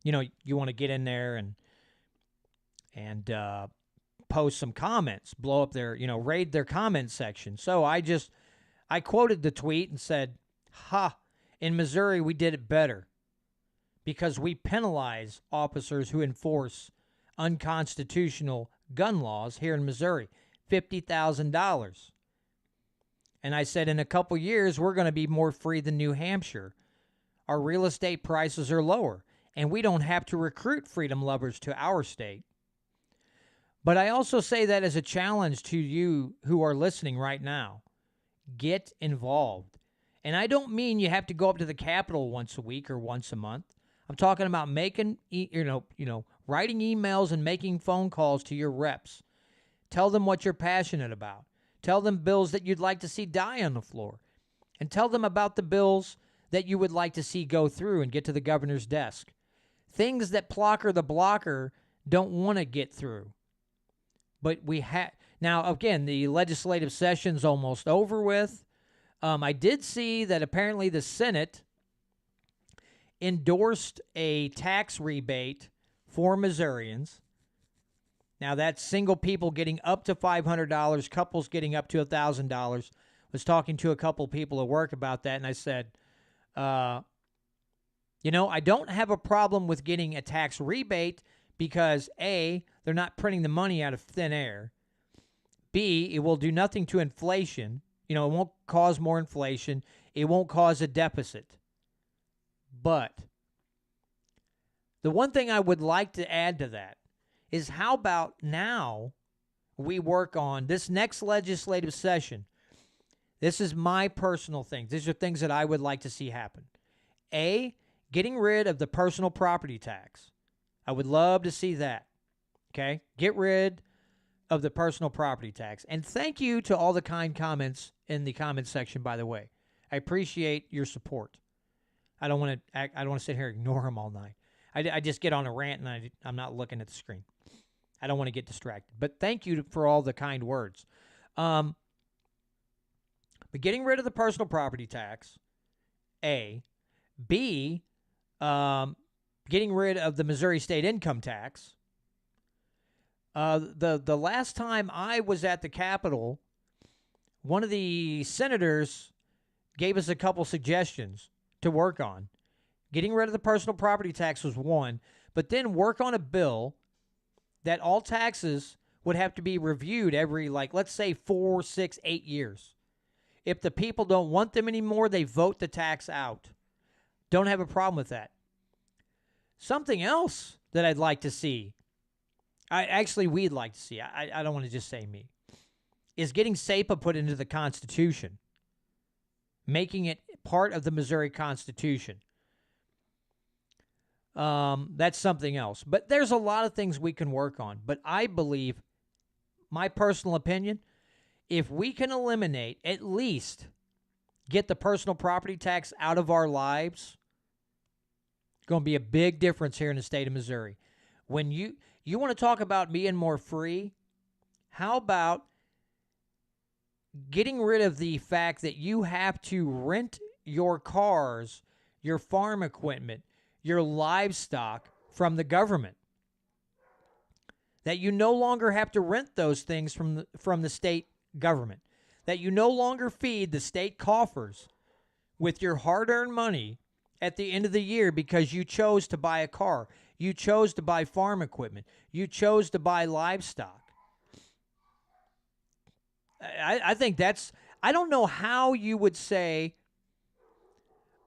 you want to get in there and post some comments, blow up their, raid their comment section. So I quoted the tweet and said, in Missouri, we did it better because we penalize officers who enforce unconstitutional gun laws here in Missouri, $50,000. And I said, in a couple years, we're going to be more free than New Hampshire. Our real estate prices are lower, and we don't have to recruit freedom lovers to our state. But I also say that as a challenge to you who are listening right now. Get involved. And I don't mean you have to go up to the Capitol once a week or once a month. I'm talking about making, writing emails and making phone calls to your reps. Tell them what you're passionate about. Tell them bills that you'd like to see die on the floor. And tell them about the bills that you would like to see go through and get to the governor's desk. Things that Plocker the Blocker don't want to get through. But we have... Now, again, the legislative session's almost over with. I did see that apparently the Senate endorsed a tax rebate for Missourians. Now, that's single people getting up to $500, couples getting up to $1,000. Was talking to a couple people at work about that, and I said, I don't have a problem with getting a tax rebate because, A, they're not printing the money out of thin air. B, it will do nothing to inflation. It won't cause more inflation. It won't cause a deficit. But the one thing I would like to add to that is how about now we work on this next legislative session. This is my personal thing. These are things that I would like to see happen. A, getting rid of the personal property tax. I would love to see that. Okay? Get rid of the personal property tax. And thank you to all the kind comments in the comment section, by the way. I appreciate your support. I don't want to. I don't want to sit here and ignore them all night. I just get on a rant and I'm not looking at the screen. I don't want to get distracted. But thank you for all the kind words. But getting rid of the personal property tax, A. B. Getting rid of the Missouri state income tax. The last time I was at the Capitol, one of the senators gave us a couple suggestions to work on. Getting rid of the personal property tax was one, but then work on a bill that all taxes would have to be reviewed every, let's say 4, 6, 8 years. If the people don't want them anymore, they vote the tax out. Don't have a problem with that. Something else that I'd like to see, we'd like to see, I don't want to just say me, is getting SEPA put into the Constitution, making it part of the Missouri Constitution. That's something else. But there's a lot of things we can work on. But I believe, my personal opinion, if we can eliminate, at least get the personal property tax out of our lives, it's going to be a big difference here in the state of Missouri. When you want to talk about being more free, how about getting rid of the fact that you have to rent your cars, your farm equipment, your livestock from the government? That you no longer have to rent those things from the state government. That you no longer feed the state coffers with your hard-earned money at the end of the year because you chose to buy a car. You chose to buy farm equipment. You chose to buy livestock. I think that's, I don't know how you would say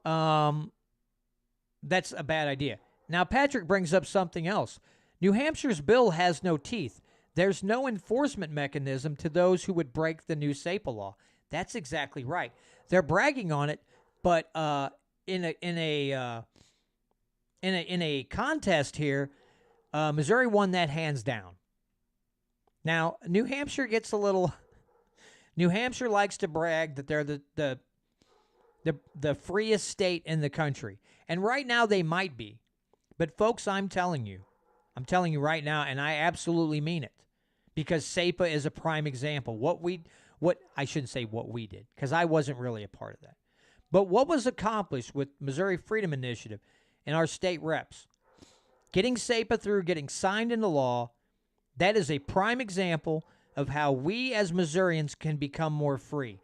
that's a bad idea. Now, Patrick brings up something else. New Hampshire's bill has no teeth. There's no enforcement mechanism to those who would break the new SEPA law. That's exactly right. They're bragging on it, but in a contest here, Missouri won that hands down. Now, New Hampshire gets a little. New Hampshire likes to brag that they're the freest state in the country, and right now they might be. But folks, I'm telling you right now, and I absolutely mean it, because SEPA is a prime example. What I shouldn't say what we did, because I wasn't really a part of that. But what was accomplished with Missouri Freedom Initiative and our state reps, getting SEPA through, getting signed into law, that is a prime example of how we as Missourians can become more free.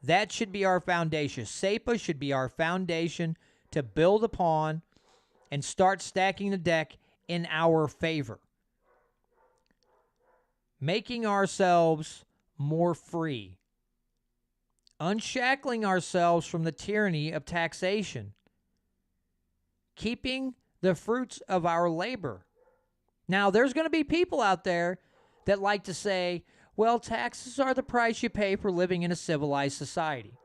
That should be our foundation. SEPA should be our foundation to build upon and start stacking the deck in our favor. Making ourselves more free. Unshackling ourselves from the tyranny of taxation. Keeping the fruits of our labor. Now, there's going to be people out there that like to say, well, taxes are the price you pay for living in a civilized society.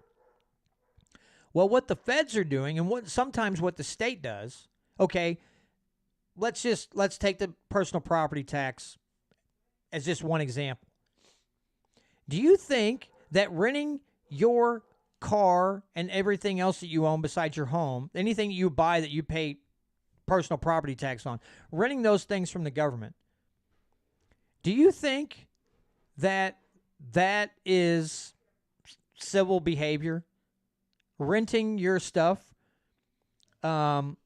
Well, what the feds are doing, and sometimes what the state does, okay, let's take the personal property tax as just one example. Do you think that renting your car and everything else that you own besides your home, anything you buy that you pay personal property tax on, renting those things from the government, do you think that is civil behavior? Renting your stuff from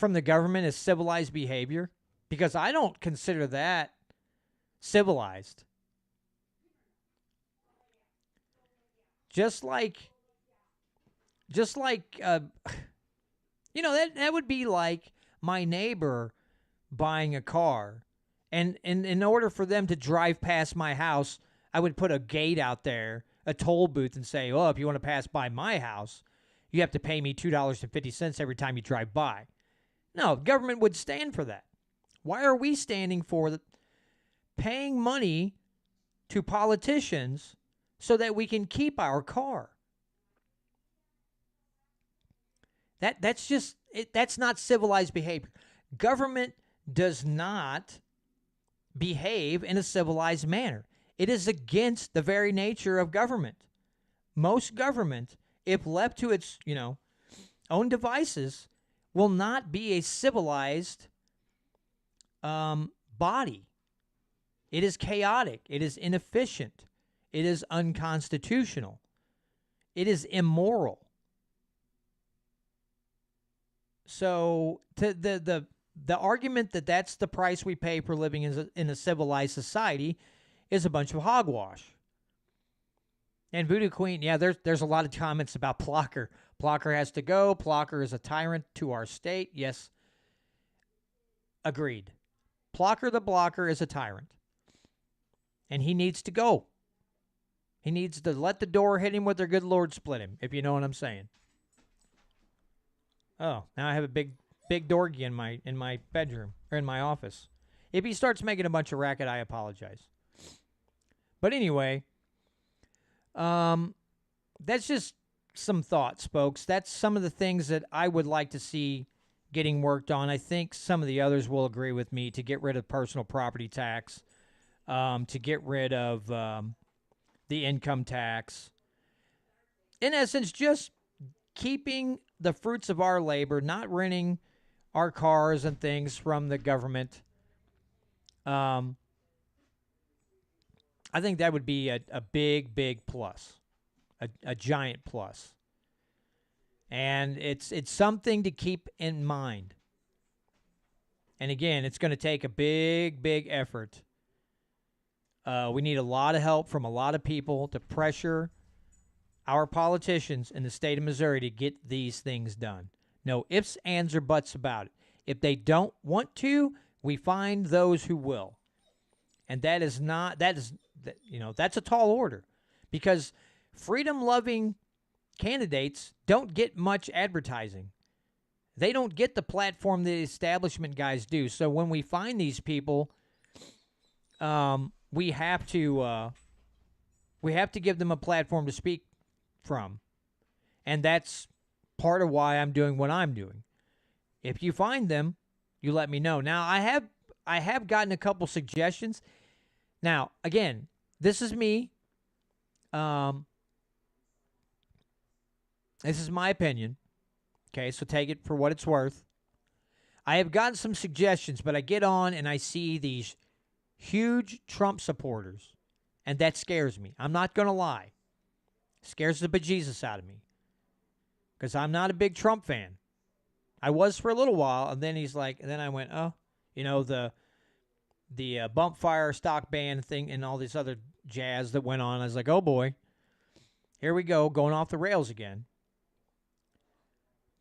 the government is civilized behavior? Because I don't consider that civilized. Just like that would be like my neighbor buying a car, and in order for them to drive past my house, I would put a gate out there, a toll booth, and say, oh, if you want to pass by my house, you have to pay me $2.50 every time you drive by. No, government would stand for that. Why are we standing for paying money to politicians so that we can keep our car? That's not civilized behavior. Government does not behave in a civilized manner. It is against the very nature of government. Most government, if left to its, own devices will not be a civilized body. It is chaotic. It is inefficient. It is unconstitutional. It is immoral. So the argument that that's the price we pay for living in a civilized society is a bunch of hogwash. And Voodoo Queen, yeah, there's a lot of comments about Plocker. Plocker has to go. Plocker is a tyrant to our state. Yes, agreed. Plocker the Blocker is a tyrant. And he needs to go. He needs to let the door hit him with their good Lord split him, if you know what I'm saying. Oh, now I have a big dorgie in my bedroom, or in my office. If he starts making a bunch of racket, I apologize. But anyway, that's just some thoughts, folks. That's some of the things that I would like to see getting worked on. I think some of the others will agree with me to get rid of personal property tax, to get rid of the income tax. In essence, just keeping the fruits of our labor, not renting our cars and things from the government. I think that would be a big plus, a giant plus. And it's something to keep in mind. And again, it's going to take a big effort. We need a lot of help from a lot of people to pressure our politicians in the state of Missouri to get these things done. No ifs, ands, or buts about it. If they don't want to, we find those who will. And that's a tall order, because freedom-loving candidates don't get much advertising. They don't get the platform the establishment guys do. So when we find these people, we have to give them a platform to speak from. And that's part of why I'm doing what I'm doing. If you find them, you let me know. Now, I have gotten a couple suggestions. Now, again, this is me. This is my opinion. Okay, so take it for what it's worth. I have gotten some suggestions, but I get on and I see these huge Trump supporters, and that scares me. I'm not going to lie. It scares the bejesus out of me, because I'm not a big Trump fan. I was for a little while, and then then I went, oh, the bump fire stock ban thing and all this other jazz that went on. I was like, oh boy, here we go, going off the rails again.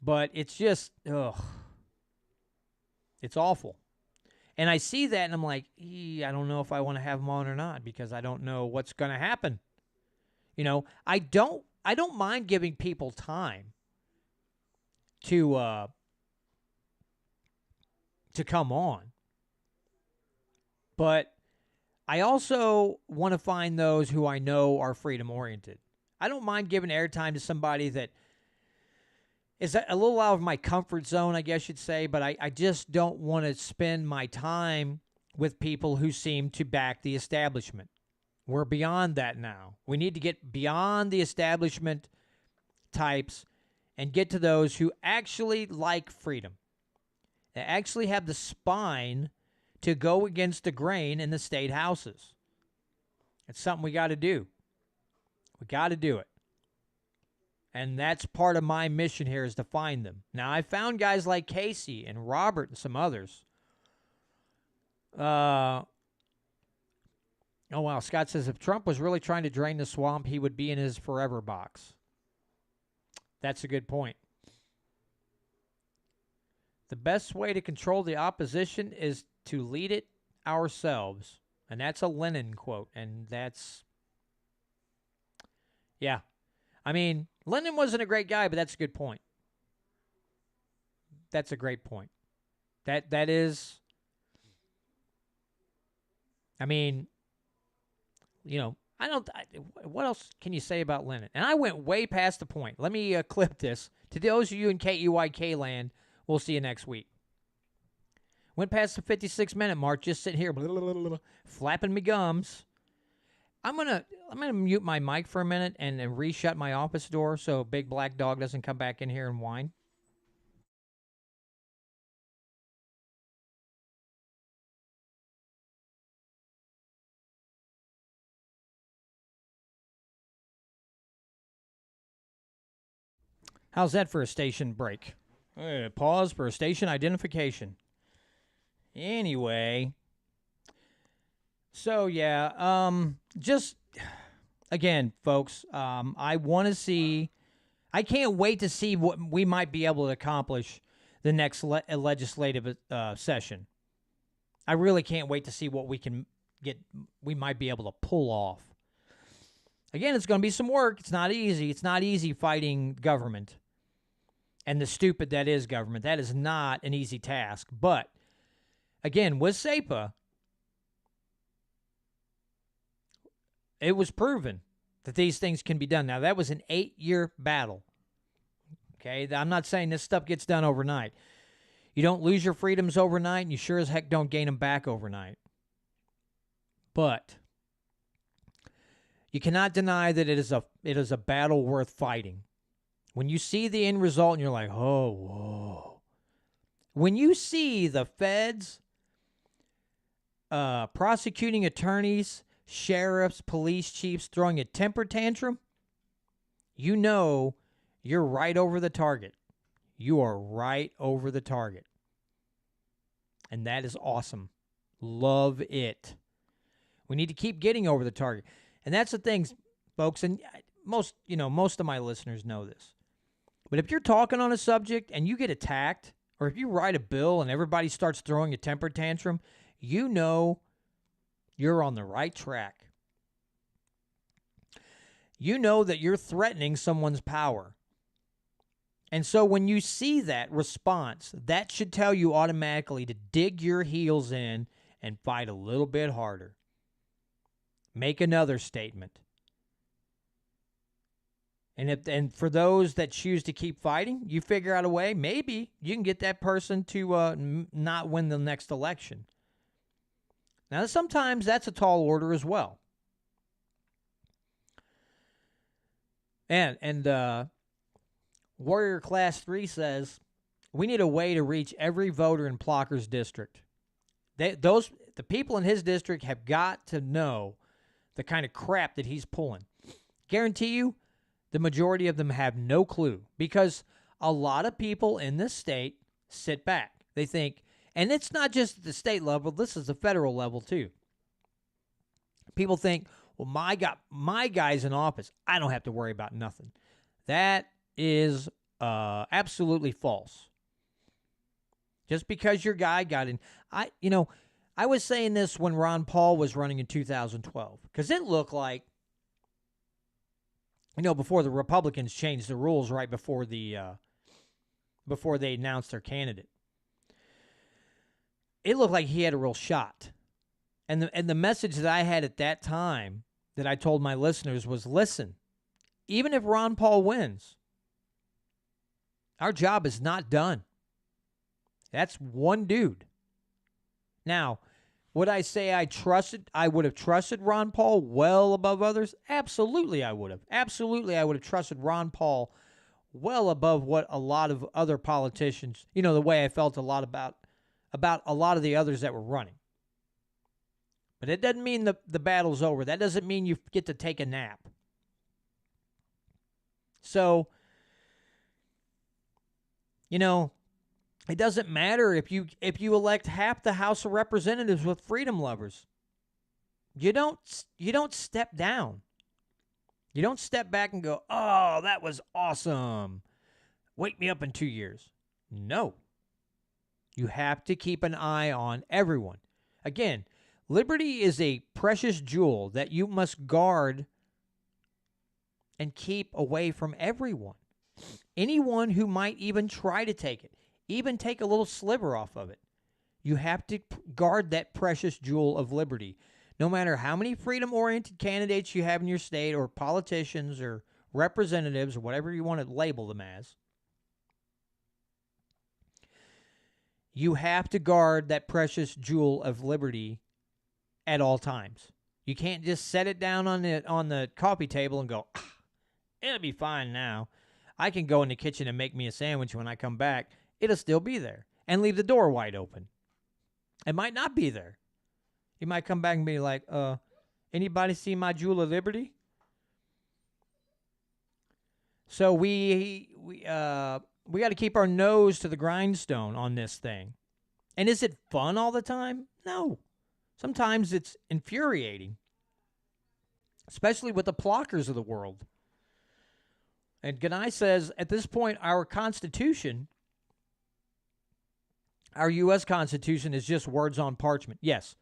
But it's just, it's awful. And I see that, and I'm like, I don't know if I want to have them on or not, because I don't know what's going to happen. I don't mind giving people time to come on. But I also want to find those who I know are freedom-oriented. I don't mind giving airtime to somebody that is a little out of my comfort zone, I guess you'd say, but I just don't want to spend my time with people who seem to back the establishment. We're beyond that now. We need to get beyond the establishment types and get to those who actually like freedom. They actually have the spine to go against the grain in the state houses. It's something we got to do. We got to do it. And that's part of my mission here, is to find them. Now, I found guys like Casey and Robert and some others. Oh, wow. Scott says, if Trump was really trying to drain the swamp, he would be in his forever box. That's a good point. The best way to control the opposition is to lead it ourselves. And that's a Lenin quote. And that's, yeah. I mean, Lenin wasn't a great guy, but that's a good point. That's a great point. That is, I mean, what else can you say about Lenin? And I went way past the point. Let me clip this. To those of you in KEYK land, we'll see you next week. Went past the 56-minute mark, just sitting here, flapping me gums. I'm gonna mute my mic for a minute and re-shut my office door so Big Black Dog doesn't come back in here and whine. How's that for a station break? Pause for a station identification. Anyway, so yeah, just again, folks, I want to see. I can't wait to see what we might be able to accomplish the next legislative session. I really can't wait to see what we can get. We might be able to pull off. Again, it's going to be some work. It's not easy. It's not easy fighting government and the stupid that is government. That is not an easy task. But again, with SEPA, it was proven that these things can be done. Now, that was an 8-year battle. Okay, I'm not saying this stuff gets done overnight. You don't lose your freedoms overnight, and you sure as heck don't gain them back overnight. But you cannot deny that it is a battle worth fighting. When you see the end result and you're like, oh, whoa. When you see the feds, prosecuting attorneys, sheriffs, police chiefs throwing a temper tantrum, you know you're right over the target. You are right over the target. And that is awesome. Love it. We need to keep getting over the target. And that's the thing, folks, and most of my listeners know this. But if you're talking on a subject and you get attacked, or if you write a bill and everybody starts throwing a temper tantrum, you know you're on the right track. You know that you're threatening someone's power. And so when you see that response, that should tell you automatically to dig your heels in and fight a little bit harder. Make another statement. And for those that choose to keep fighting, you figure out a way, maybe you can get that person to not win the next election. Now, sometimes that's a tall order as well. And Warrior Class 3 says, we need a way to reach every voter in Plocker's district. The people in his district have got to know the kind of crap that he's pulling. Guarantee you, the majority of them have no clue, because a lot of people in this state sit back. They think, and it's not just at the state level, this is the federal level too. People think, well, my guy's in office, I don't have to worry about nothing. That is absolutely false. Just because your guy got in, I was saying this when Ron Paul was running in 2012, because it looked like, before the Republicans changed the rules right before before they announced their candidate, it looked like he had a real shot. And the message that I had at that time that I told my listeners was, listen, even if Ron Paul wins, our job is not done. That's one dude. Now, would I say I would have trusted Ron Paul well above others? Absolutely I would have. Absolutely I would have trusted Ron Paul well above what a lot of other politicians, the way I felt a lot about a lot of the others that were running. But it doesn't mean the battle's over. That doesn't mean you get to take a nap. So, it doesn't matter if you elect half the House of Representatives with freedom lovers. You don't step down. You don't step back and go, "Oh, that was awesome. Wake me up in 2 years." No. You have to keep an eye on everyone. Again, liberty is a precious jewel that you must guard and keep away from everyone. Anyone who might even try to take it, even take a little sliver off of it. You have to guard that precious jewel of liberty. No matter how many freedom-oriented candidates you have in your state, or politicians or representatives, or whatever you want to label them as, you have to guard that precious jewel of liberty at all times. You can't just set it down on the coffee table and go, it'll be fine now. I can go in the kitchen and make me a sandwich when I come back. It'll still be there. And leave the door wide open. It might not be there. You might come back and be like, anybody see my jewel of liberty? So we we got to keep our nose to the grindstone on this thing. And is it fun all the time? No. Sometimes it's infuriating, especially with the Plockers of the world. And Ganai says, at this point, our Constitution, our U.S. Constitution, is just words on parchment. Yes.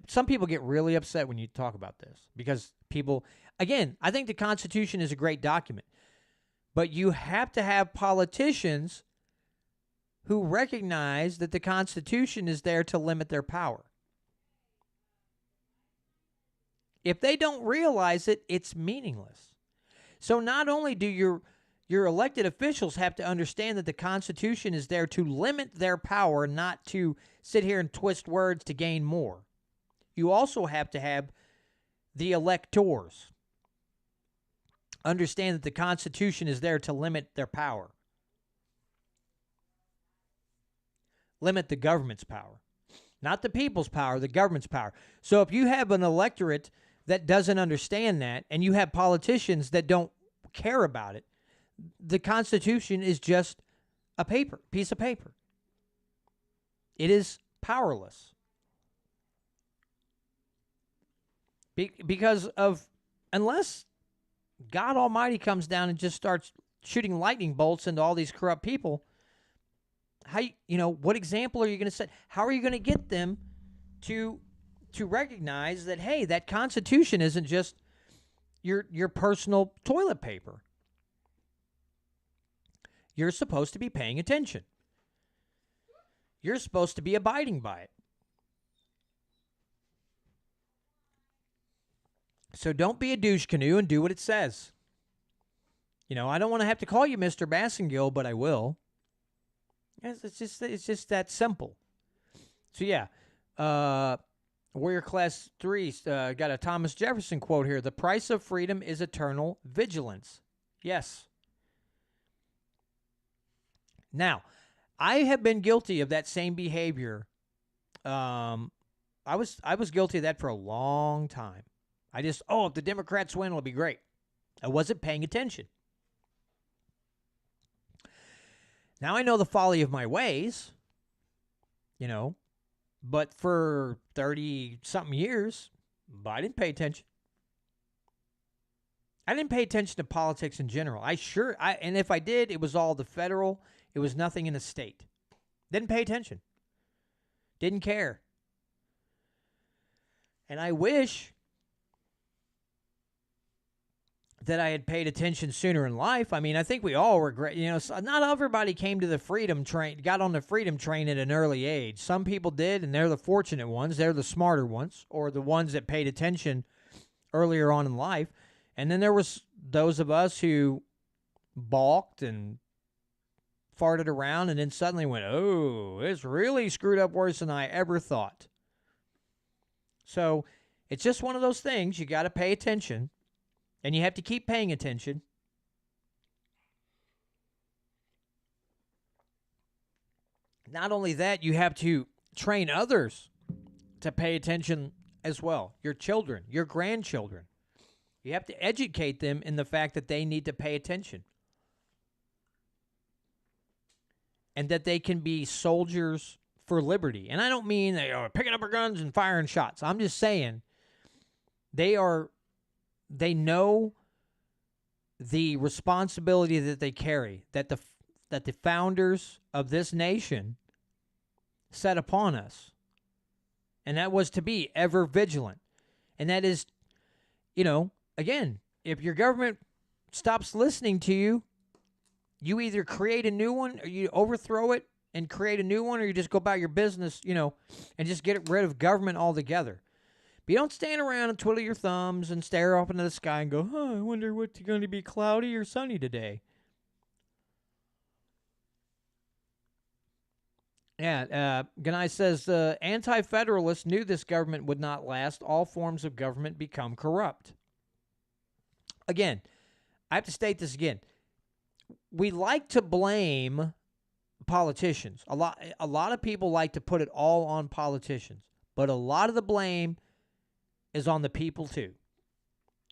Some people get really upset when you talk about this because people, again, I think the Constitution is a great document, but you have to have politicians who recognize that the Constitution is there to limit their power. If they don't realize it, it's meaningless. So not only do your elected officials have to understand that the Constitution is there to limit their power, not to sit here and twist words to gain more. You also have to have the electors understand that the Constitution is there to limit their power. Limit the government's power. Not the people's power, the government's power. So if you have an electorate that doesn't understand that, and you have politicians that don't care about it, the Constitution is just a piece of paper. It is powerless. Because unless God Almighty comes down and just starts shooting lightning bolts into all these corrupt people, what example are you going to set? How are you going to get them to recognize that, hey, that Constitution isn't just your personal toilet paper? You're supposed to be paying attention. You're supposed to be abiding by it. So don't be a douche canoe and do what it says. I don't want to have to call you Mr. Bassengill, but I will. It's just that simple. So yeah, Warrior Class 3 got a Thomas Jefferson quote here. The price of freedom is eternal vigilance. Yes. Now, I have been guilty of that same behavior. I was guilty of that for a long time. If the Democrats win, it'll be great. I wasn't paying attention. Now I know the folly of my ways, but for 30-something years, I didn't pay attention. I didn't pay attention to politics in general. And if I did, it was all the federal. It was nothing in the state. Didn't pay attention. Didn't care. And I wish that I had paid attention sooner in life. I mean, I think we all regret, not everybody got on the freedom train at an early age. Some people did, and they're the fortunate ones. They're the smarter ones, or the ones that paid attention earlier on in life. And then there was those of us who balked and farted around and then suddenly went, oh, it's really screwed up worse than I ever thought. So it's just one of those things. You got to pay attention. And you have to keep paying attention. Not only that, you have to train others to pay attention as well. Your children, your grandchildren. You have to educate them in the fact that they need to pay attention. And that they can be soldiers for liberty. And I don't mean they are picking up their guns and firing shots. I'm just saying they know the responsibility that they carry, that the founders of this nation set upon us. And that was to be ever vigilant. And that is, again, if your government stops listening to you, you either create a new one or you overthrow it and create a new one, or you just go about your business, and just get rid of government altogether. But you don't stand around and twiddle your thumbs and stare up into the sky and go, I wonder what's going to be cloudy or sunny today. Yeah, Ganai says, anti-federalists knew this government would not last. All forms of government become corrupt. Again, I have to state this again. We like to blame politicians. A lot of people like to put it all on politicians. But a lot of the blame is on the people too.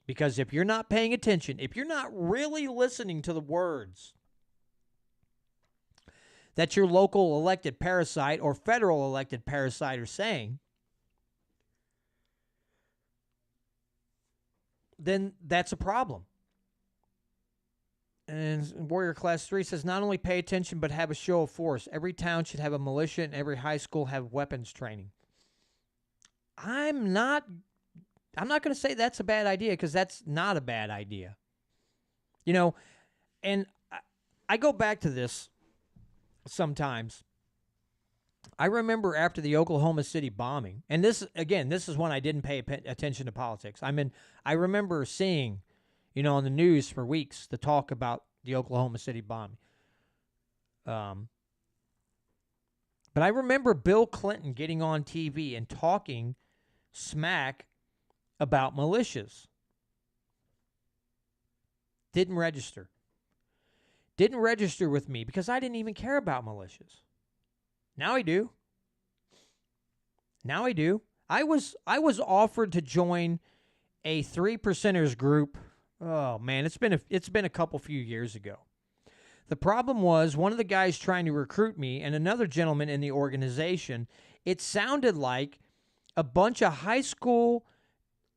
Because if you're not paying attention, if you're not really listening to the words that your local elected parasite or federal elected parasite are saying, then that's a problem. And Warrior Class 3 says, not only pay attention, but have a show of force. Every town should have a militia and every high school have weapons training. I'm not going to say that's a bad idea, because that's not a bad idea. You know, and I go back to this sometimes. I remember after the Oklahoma City bombing, and this is when I didn't pay attention to politics. I remember seeing, on the news for weeks the talk about the Oklahoma City bombing. But I remember Bill Clinton getting on TV and talking smack about militias. Didn't register with me because I didn't even care about militias. Now I do. I was offered to join a 3%ers group. Oh man, it's been a couple few years ago. The problem was one of the guys trying to recruit me and another gentleman in the organization, it sounded like a bunch of high school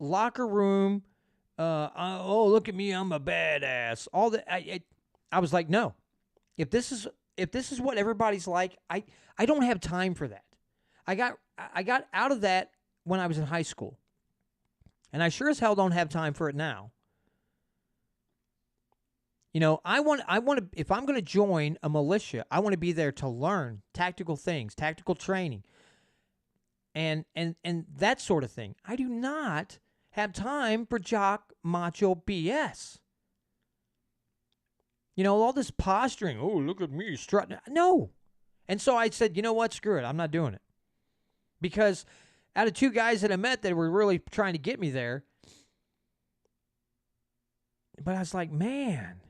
locker room, oh, look at me, I'm a badass. All that. I was like, no. If this is what everybody's like, I don't have time for that. I got out of that when I was in high school. And I sure as hell don't have time for it now. I want to, if I'm going to join a militia, I want to be there to learn tactical things, tactical training, and that sort of thing. I do not have time for jock macho BS. All this posturing. Oh, look at me strutting. No. And so I said, you know what? Screw it. I'm not doing it. Because out of two guys that I met that were really trying to get me there, but I was like, man,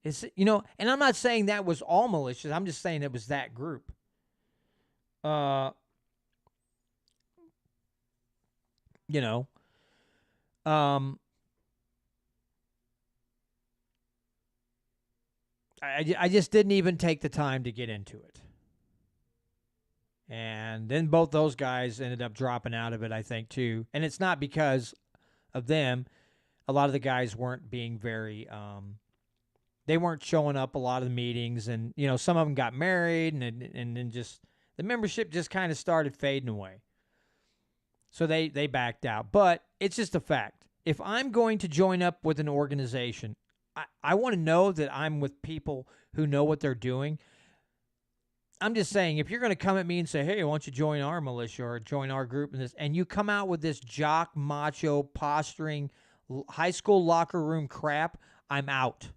and I'm not saying that was all militias. I'm just saying it was that group. I just didn't even take the time to get into it. And then both those guys ended up dropping out of it, I think, too. And it's not because of them. A lot of the guys weren't being very, they weren't showing up a lot of the meetings. And, some of them got married and then just, the membership just kind of started fading away. So they backed out. But it's just a fact. If I'm going to join up with an organization, I want to know that I'm with people who know what they're doing. I'm just saying, if you're going to come at me and say, hey, why don't you join our militia or join our group, and you come out with this jock, macho, posturing, high school locker room crap, I'm out.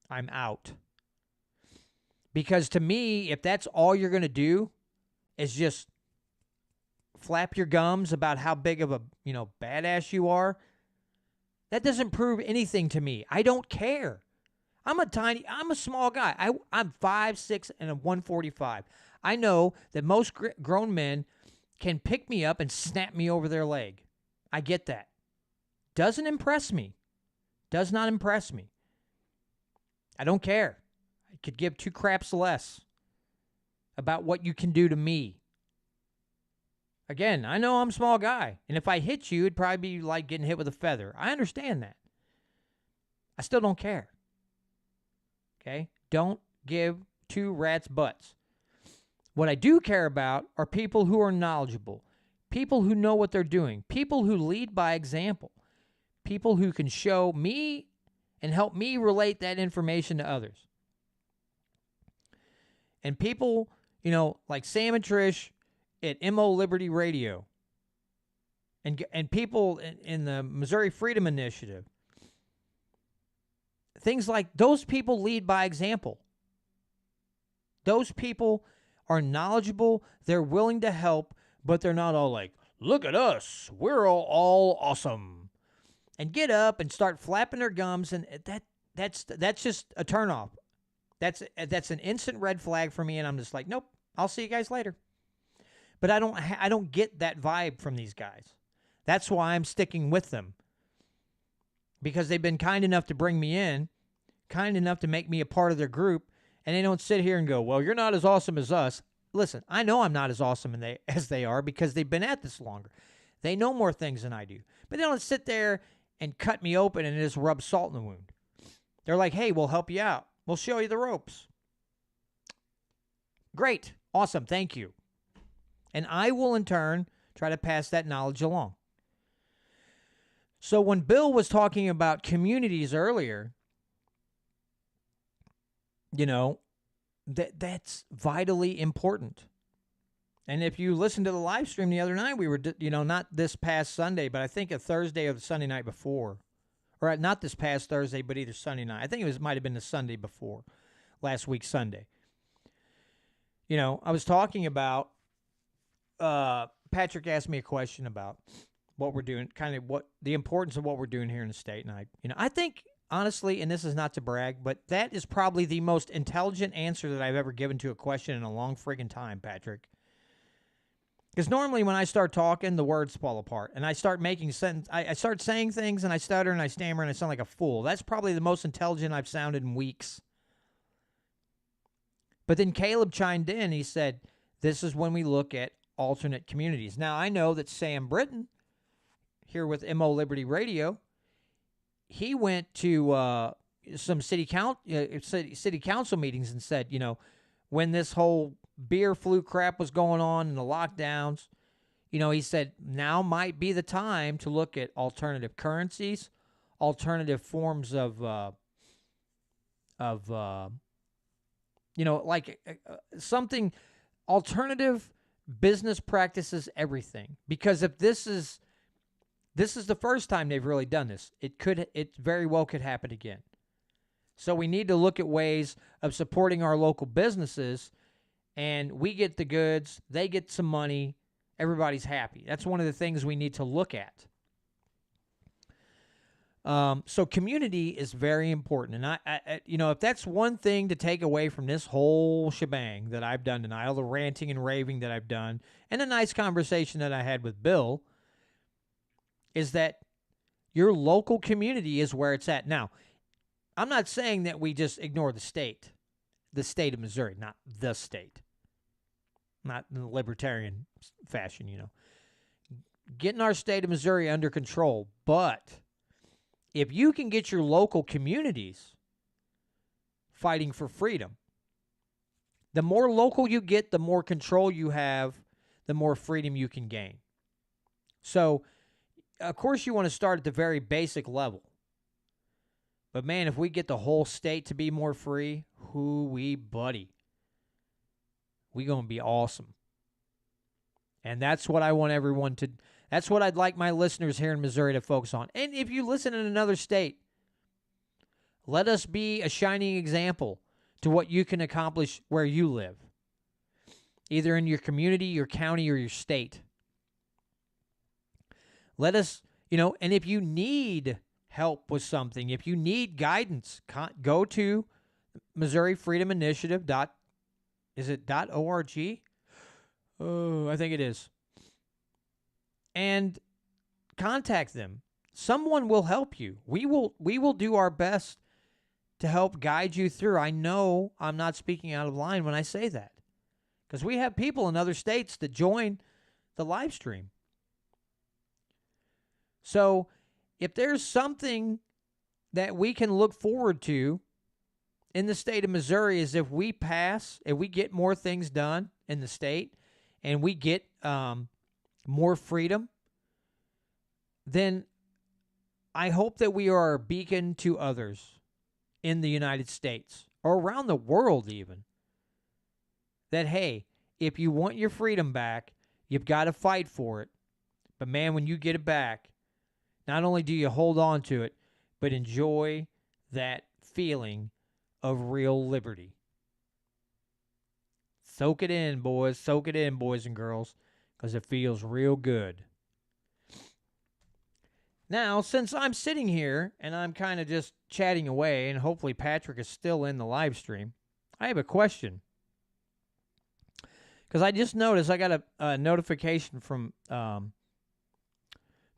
I'm out. Because to me, if that's all you're going to do is just flap your gums about how big of a, badass you are, that doesn't prove anything to me. I don't care. I'm a small guy. I'm 5'6" and 145. I know that most grown men can pick me up and snap me over their leg. I get that. Doesn't impress me. Does not impress me. I don't care. I could give two craps less about what you can do to me. Again, I know I'm a small guy, and if I hit you, it'd probably be like getting hit with a feather. I understand that. I still don't care. Okay? Don't give two rats butts. What I do care about are people who are knowledgeable, people who know what they're doing, people who lead by example, people who can show me and help me relate that information to others. And people, like Sam and Trish at MO Liberty Radio and people in the Missouri Freedom Initiative, things like those people lead by example. Those people are knowledgeable, they're willing to help, but they're not all like, look at us, we're all awesome. And get up and start flapping their gums, and that's just a turnoff. That's an instant red flag for me, and I'm just like, nope, I'll see you guys later. But I don't get that vibe from these guys. That's why I'm sticking with them. Because they've been kind enough to bring me in, kind enough to make me a part of their group, and they don't sit here and go, well, you're not as awesome as us. Listen, I know I'm not as awesome as they are because they've been at this longer. They know more things than I do. But they don't sit there and cut me open and just rub salt in the wound. They're like, hey, we'll help you out. We'll show you the ropes. Great. Awesome. Thank you. And I will, in turn, try to pass that knowledge along. So when Bill was talking about communities earlier, you know, that's vitally important. And if you listen to the live stream the other night, we were, not this past Sunday, but I think a Thursday or the Sunday night before. Or not this past Thursday, but either Sunday night. I think it might have been the Sunday before, last week Sunday. I was talking about, Patrick asked me a question about what we're doing, kind of what the importance of what we're doing here in the state. And I think, honestly, and this is not to brag, but that is probably the most intelligent answer that I've ever given to a question in a long friggin' time, Patrick. Because normally when I start talking, the words fall apart. And I start making sense. I start saying things, and I stutter, and I stammer, and I sound like a fool. That's probably the most intelligent I've sounded in weeks. But then Caleb chimed in. He said, this is when we look at alternate communities. Now, I know that Sam Britton, here with MO Liberty Radio, he went to some city council meetings and said, when this whole beer flu crap was going on and the lockdowns, he said now might be the time to look at alternative currencies, alternative forms of something, alternative business practices, everything. Because if this is the first time they've really done this, it very well could happen again. So we need to look at ways of supporting our local businesses, and we get the goods, they get some money, everybody's happy. That's one of the things we need to look at. So community is very important. And I if that's one thing to take away from this whole shebang that I've done tonight, all the ranting and raving that I've done, and the nice conversation that I had with Bill, is that your local community is where it's at. Now, I'm not saying that we just ignore the state of Missouri, not the state, not in the libertarian fashion, Getting our state of Missouri under control. But if you can get your local communities fighting for freedom, the more local you get, the more control you have, the more freedom you can gain. So, of course, you want to start at the very basic level. But, man, if we get the whole state to be more free, hoo-wee, buddy, we going to be awesome. And that's what I want everyone to, that's what I'd like my listeners here in Missouri to focus on. And if you listen in another state, let us be a shining example to what you can accomplish where you live, either in your community, your county, or your state. Let us, and if you need help with something, if you need guidance, go to Missouri Freedom Initiative. Is it .org? Oh, I think it is. And contact them. Someone will help you. We will do our best to help guide you through. I know I'm not speaking out of line when I say that, because we have people in other states that join the live stream. So if there's something that we can look forward to in the state of Missouri, is if we get more things done in the state and we get more freedom, then I hope that we are a beacon to others in the United States or around the world even, that, hey, if you want your freedom back, you've got to fight for it. But, man, when you get it back, not only do you hold on to it, but enjoy that feeling of real liberty. Soak it in, boys. Soak it in, boys and girls, because it feels real good. Now, since I'm sitting here and I'm kind of just chatting away, and hopefully Patrick is still in the live stream, I have a question. Because I just noticed I got a notification from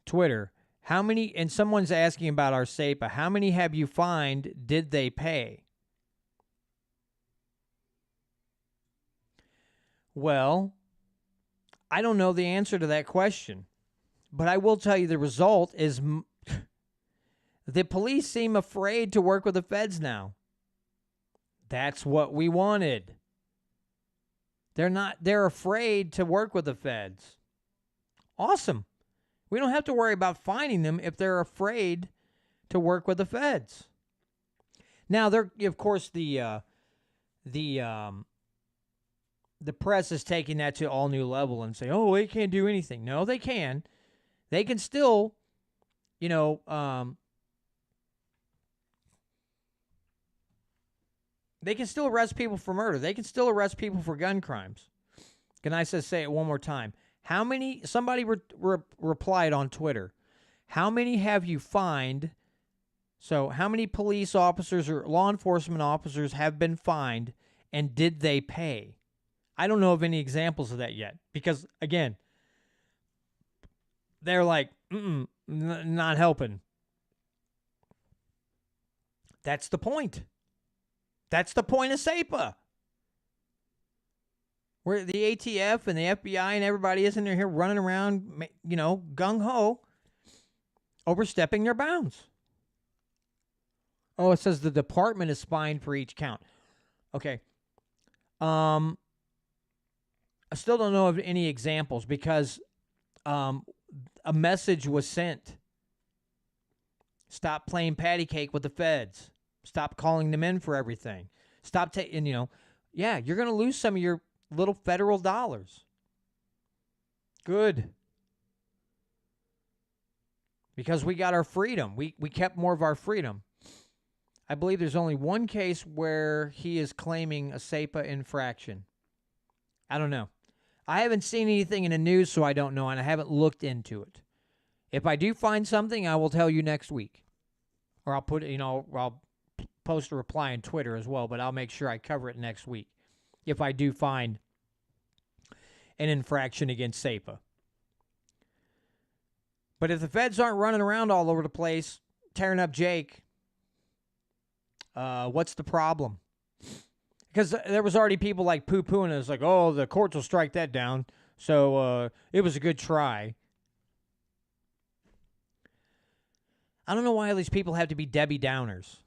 Twitter, how many, and someone's asking about our SEPA, how many have you fined? Did they pay? Well, I don't know the answer to that question, but I will tell you the result is the police seem afraid to work with the feds now. That's what we wanted. They're afraid to work with the feds. Awesome. We don't have to worry about finding them if they're afraid to work with the feds. Now, of course, the press is taking that to all new level and saying, "Oh, they can't do anything." No, they can. They can still, they can still arrest people for murder. They can still arrest people for gun crimes. Can I say it one more time? How many, somebody replied on Twitter, how many have you fined? So how many police officers or law enforcement officers have been fined, and did they pay? I don't know of any examples of that yet because, again, they're like, not helping. That's the point. That's the point of SEPA. Where the ATF and the FBI and everybody isn't here running around, gung-ho, overstepping their bounds. Oh, it says the department is fined for each count. Okay. I still don't know of any examples because a message was sent. Stop playing patty cake with the feds. Stop calling them in for everything. Stop taking, you're going to lose some of your little federal dollars. Good. Because we got our freedom. We kept more of our freedom. I believe there's only one case where he is claiming a SEPA infraction. I don't know. I haven't seen anything in the news, so I don't know, and I haven't looked into it. If I do find something, I will tell you next week. Or I'll put, I'll post a reply on Twitter as well, but I'll make sure I cover it next week if I do find an infraction against SEPA. But if the feds aren't running around all over the place tearing up Jake, what's the problem? Because there was already people like poo-pooing it. It's like, oh, the courts will strike that down, so it was a good try. I don't know why all these people have to be Debbie Downers.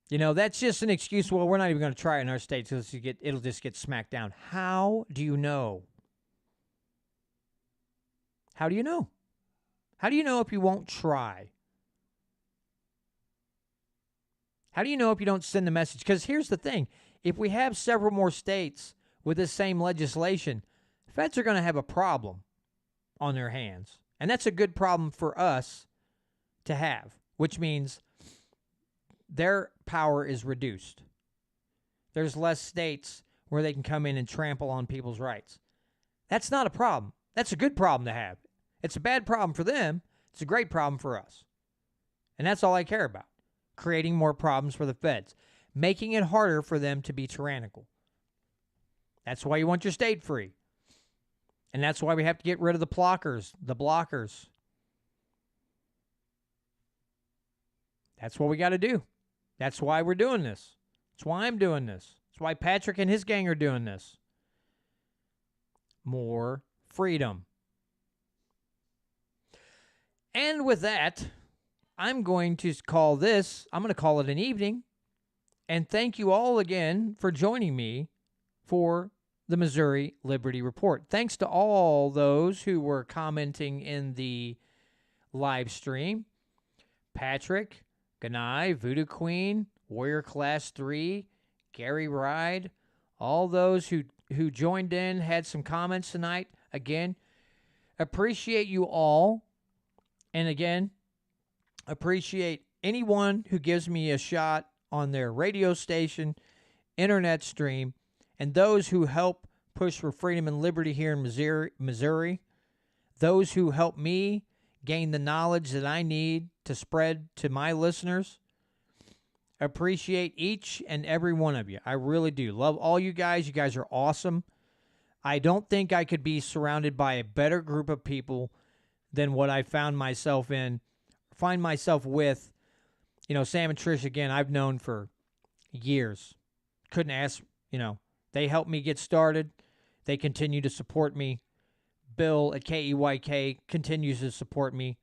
That's just an excuse. Well, we're not even going to try it in our state because it'll just get smacked down. How do you know? How do you know? How do you know if you won't try? How do you know if you don't send the message? Because here's the thing. If we have several more states with this same legislation, feds are going to have a problem on their hands. And that's a good problem for us to have, which means their power is reduced. There's less states where they can come in and trample on people's rights. That's not a problem. That's a good problem to have. It's a bad problem for them. It's a great problem for us. And that's all I care about. Creating more problems for the feds. Making it harder for them to be tyrannical. That's why you want your state free. And that's why we have to get rid of the blockers. That's what we got to do. That's why we're doing this. That's why I'm doing this. That's why Patrick and his gang are doing this. More freedom. And with that, I'm going to call it an evening. And thank you all again for joining me for the Missouri Liberty Report. Thanks to all those who were commenting in the live stream. Patrick, Ganai, Voodoo Queen, Warrior Class 3, Gary Ride, all those who joined in, had some comments tonight. Again, appreciate you all. And again, appreciate anyone who gives me a shot on their radio station, internet stream, and those who help push for freedom and liberty here in Missouri, those who help me gain the knowledge that I need to spread to my listeners. Appreciate each and every one of you. I really do. Love all you guys. You guys are awesome. I don't think I could be surrounded by a better group of people than what I find myself with. Sam and Trish, again, I've known for years. Couldn't ask, they helped me get started. They continue to support me. Bill at KEYK continues to support me.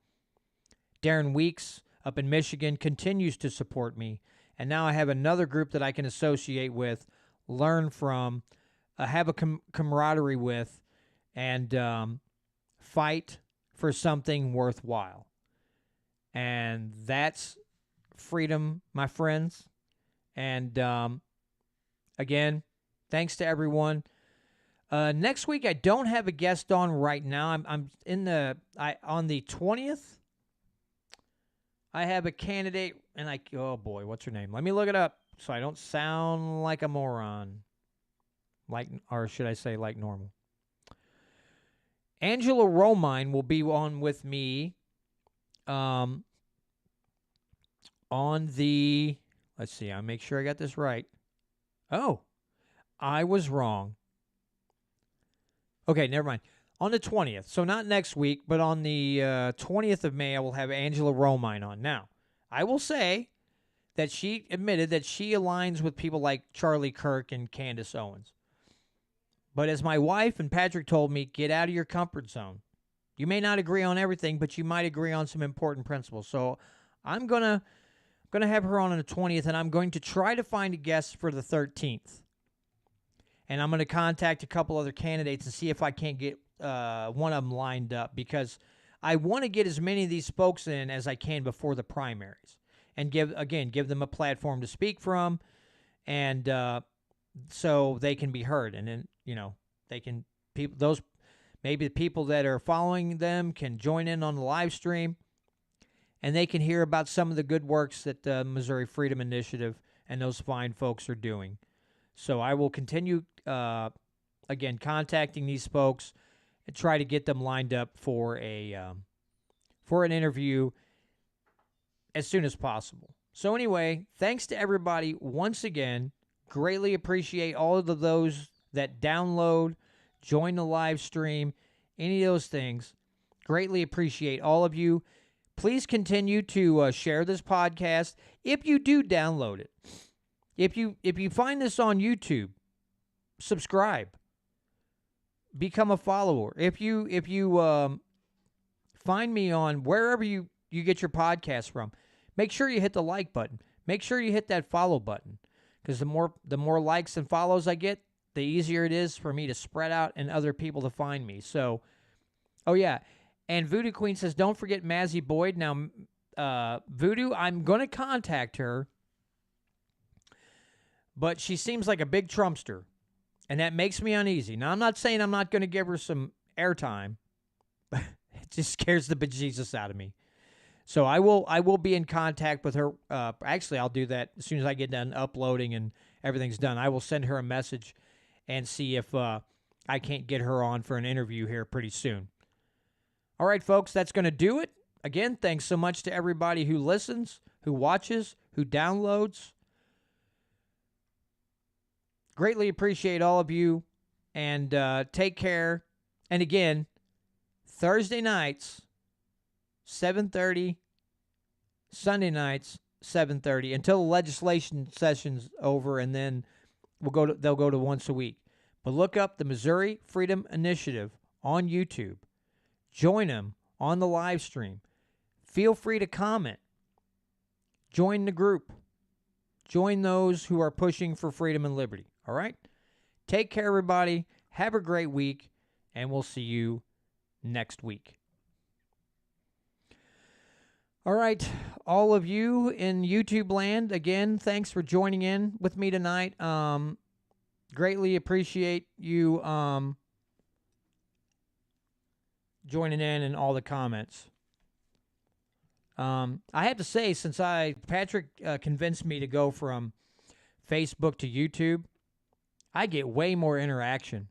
Darren Weeks up in Michigan continues to support me. And now I have another group that I can associate with, learn from, have a camaraderie with, and fight for something worthwhile. And that's freedom, my friends. And again, thanks to everyone. Next week, I don't have a guest on right now. I'm on the 20th. I have a candidate, and oh boy, what's her name? Let me look it up so I don't sound like a moron. Or should I say like normal? Angela Romine will be on with me on the, let's see, I'll make sure I got this right. Oh, I was wrong. Okay, never mind. On the 20th, so not next week, but on the 20th of May, I will have Angela Romine on. Now, I will say that she admitted that she aligns with people like Charlie Kirk and Candace Owens. But as my wife and Patrick told me, get out of your comfort zone. You may not agree on everything, but you might agree on some important principles. So I'm gonna have her on the 20th, and I'm going to try to find a guest for the 13th. And I'm going to contact a couple other candidates and see if I can't get one of them lined up, because I want to get as many of these folks in as I can before the primaries and give them a platform to speak from, and so they can be heard. And then, maybe the people that are following them can join in on the live stream, and they can hear about some of the good works that the Missouri Freedom Initiative and those fine folks are doing. So I will continue, contacting these folks and try to get them lined up for an interview as soon as possible. So anyway, thanks to everybody once again. Greatly appreciate all of those that download, join the live stream, any of those things. Greatly appreciate all of you. Please continue to share this podcast if you do download it. If you find this on YouTube, subscribe. Become a follower. If you find me on wherever you get your podcast from, make sure you hit the like button. Make sure you hit that follow button, because the more likes and follows I get, the easier it is for me to spread out and other people to find me. So, oh yeah, and Voodoo Queen says, don't forget Mazzy Boyd. Now, Voodoo, I'm going to contact her, but she seems like a big Trumpster, and that makes me uneasy. Now, I'm not saying I'm not going to give her some airtime, but it just scares the bejesus out of me. So I will be in contact with her. Actually, I'll do that as soon as I get done uploading and everything's done. I will send her a message and see if I can't get her on for an interview here pretty soon. All right, folks, that's going to do it. Again, thanks so much to everybody who listens, who watches, who downloads. Greatly appreciate all of you, and take care. And again, Thursday nights, 7:30, Sunday nights, 7:30, until the legislation session's over, and then they'll go to once a week. But look up the Missouri Freedom Initiative on YouTube. Join them on the live stream. Feel free to comment. Join the group. Join those who are pushing for freedom and liberty. All right? Take care, everybody. Have a great week, and we'll see you next week. All right, all of you in YouTube land, again, thanks for joining in with me tonight. Greatly appreciate you joining in and all the comments. I have to say, since Patrick convinced me to go from Facebook to YouTube, I get way more interaction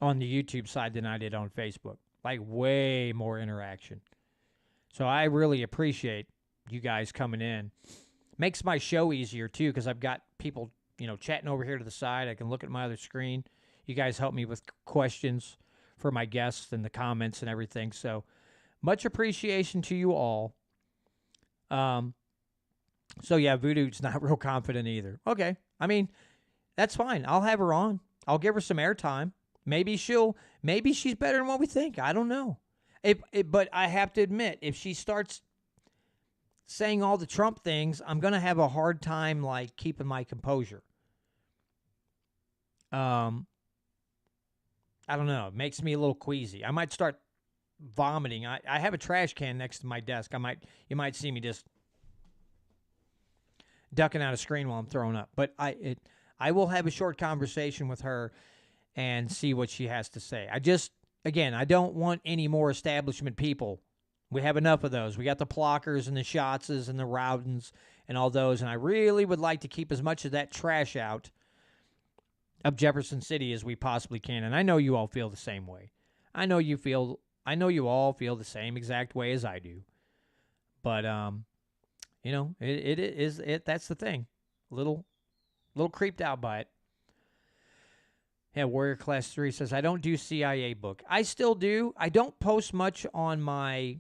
on the YouTube side than I did on Facebook. Like, way more interaction. So I really appreciate you guys coming in. Makes my show easier, too, because I've got people, chatting over here to the side. I can look at my other screen. You guys help me with questions for my guests and the comments and everything. So Much appreciation to you all. So yeah, Voodoo's not real confident either. Okay. I mean, that's fine. I'll have her on. I'll give her some airtime. Maybe she's better than what we think. I don't know. But I have to admit, if she starts saying all the Trump things, I'm going to have a hard time, like, keeping my composure. I don't know. It makes me a little queasy. I might start vomiting. I have a trash can next to my desk. You might see me just ducking out of screen while I'm throwing up. But I will have a short conversation with her and see what she has to say. I don't want any more establishment people. We have enough of those. We got the Plockers and the Schatzes and the Rowdens and all those, and I really would like to keep as much of that trash out of Jefferson City as we possibly can. And I know you all feel the same way. I know you all feel the same exact way as I do. But that's the thing. A little creeped out by it. Yeah, Warrior Class 3 says, I don't do CIA book. I still do. I don't post much on my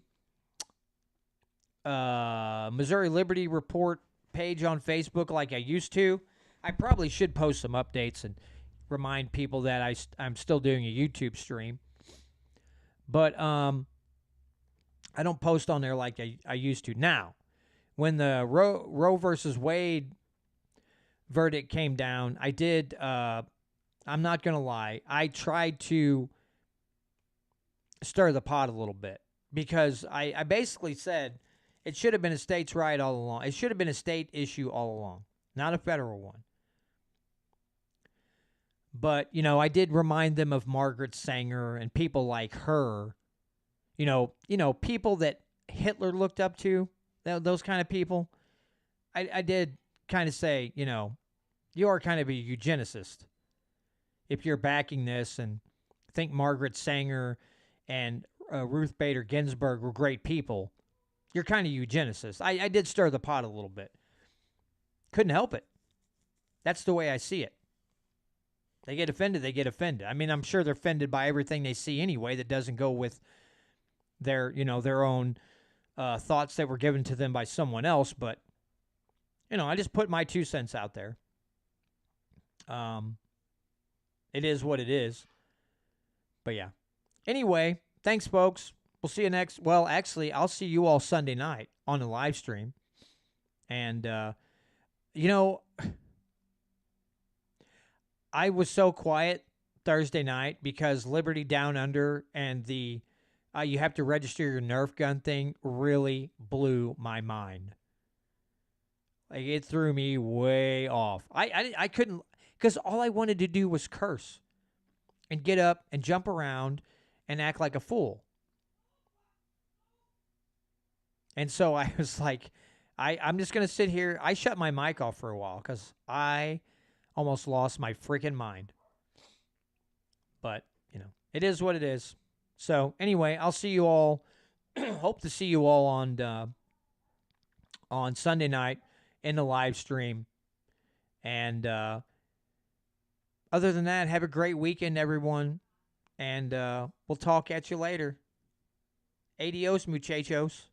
Missouri Liberty Report page on Facebook like I used to. I probably should post some updates and remind people that I'm still doing a YouTube stream. But I don't post on there like I used to. Now, when the Roe versus Wade verdict came down, I did... I'm not going to lie. I tried to stir the pot a little bit because I basically said it should have been a states' right all along. It should have been a state issue all along, not a federal one. But, I did remind them of Margaret Sanger and people like her. People that Hitler looked up to, those kind of people. I did kind of say, you are kind of a eugenicist if you're backing this and think Margaret Sanger and Ruth Bader Ginsburg were great people. You're kind of eugenicist. I did stir the pot a little bit. Couldn't help it. That's the way I see it. They get offended, they get offended. I mean, I'm sure they're offended by everything they see anyway that doesn't go with their own thoughts that were given to them by someone else. But, I just put my 2 cents out there. It is what it is. But yeah. Anyway, thanks, folks. We'll see you next. Well, actually, I'll see you all Sunday night on the live stream. And, I was so quiet Thursday night because Liberty Down Under and the you have to register your Nerf gun thing really blew my mind. Like, it threw me way off. I couldn't, because all I wanted to do was curse and get up and jump around and act like a fool. And so I was like, I'm just going to sit here. I shut my mic off for a while because I almost lost my freaking mind. But, it is what it is. So, anyway, I'll see you all. Hope to see you all on Sunday night in the live stream. And other than that, have a great weekend, everyone. And we'll talk at you later. Adios, muchachos.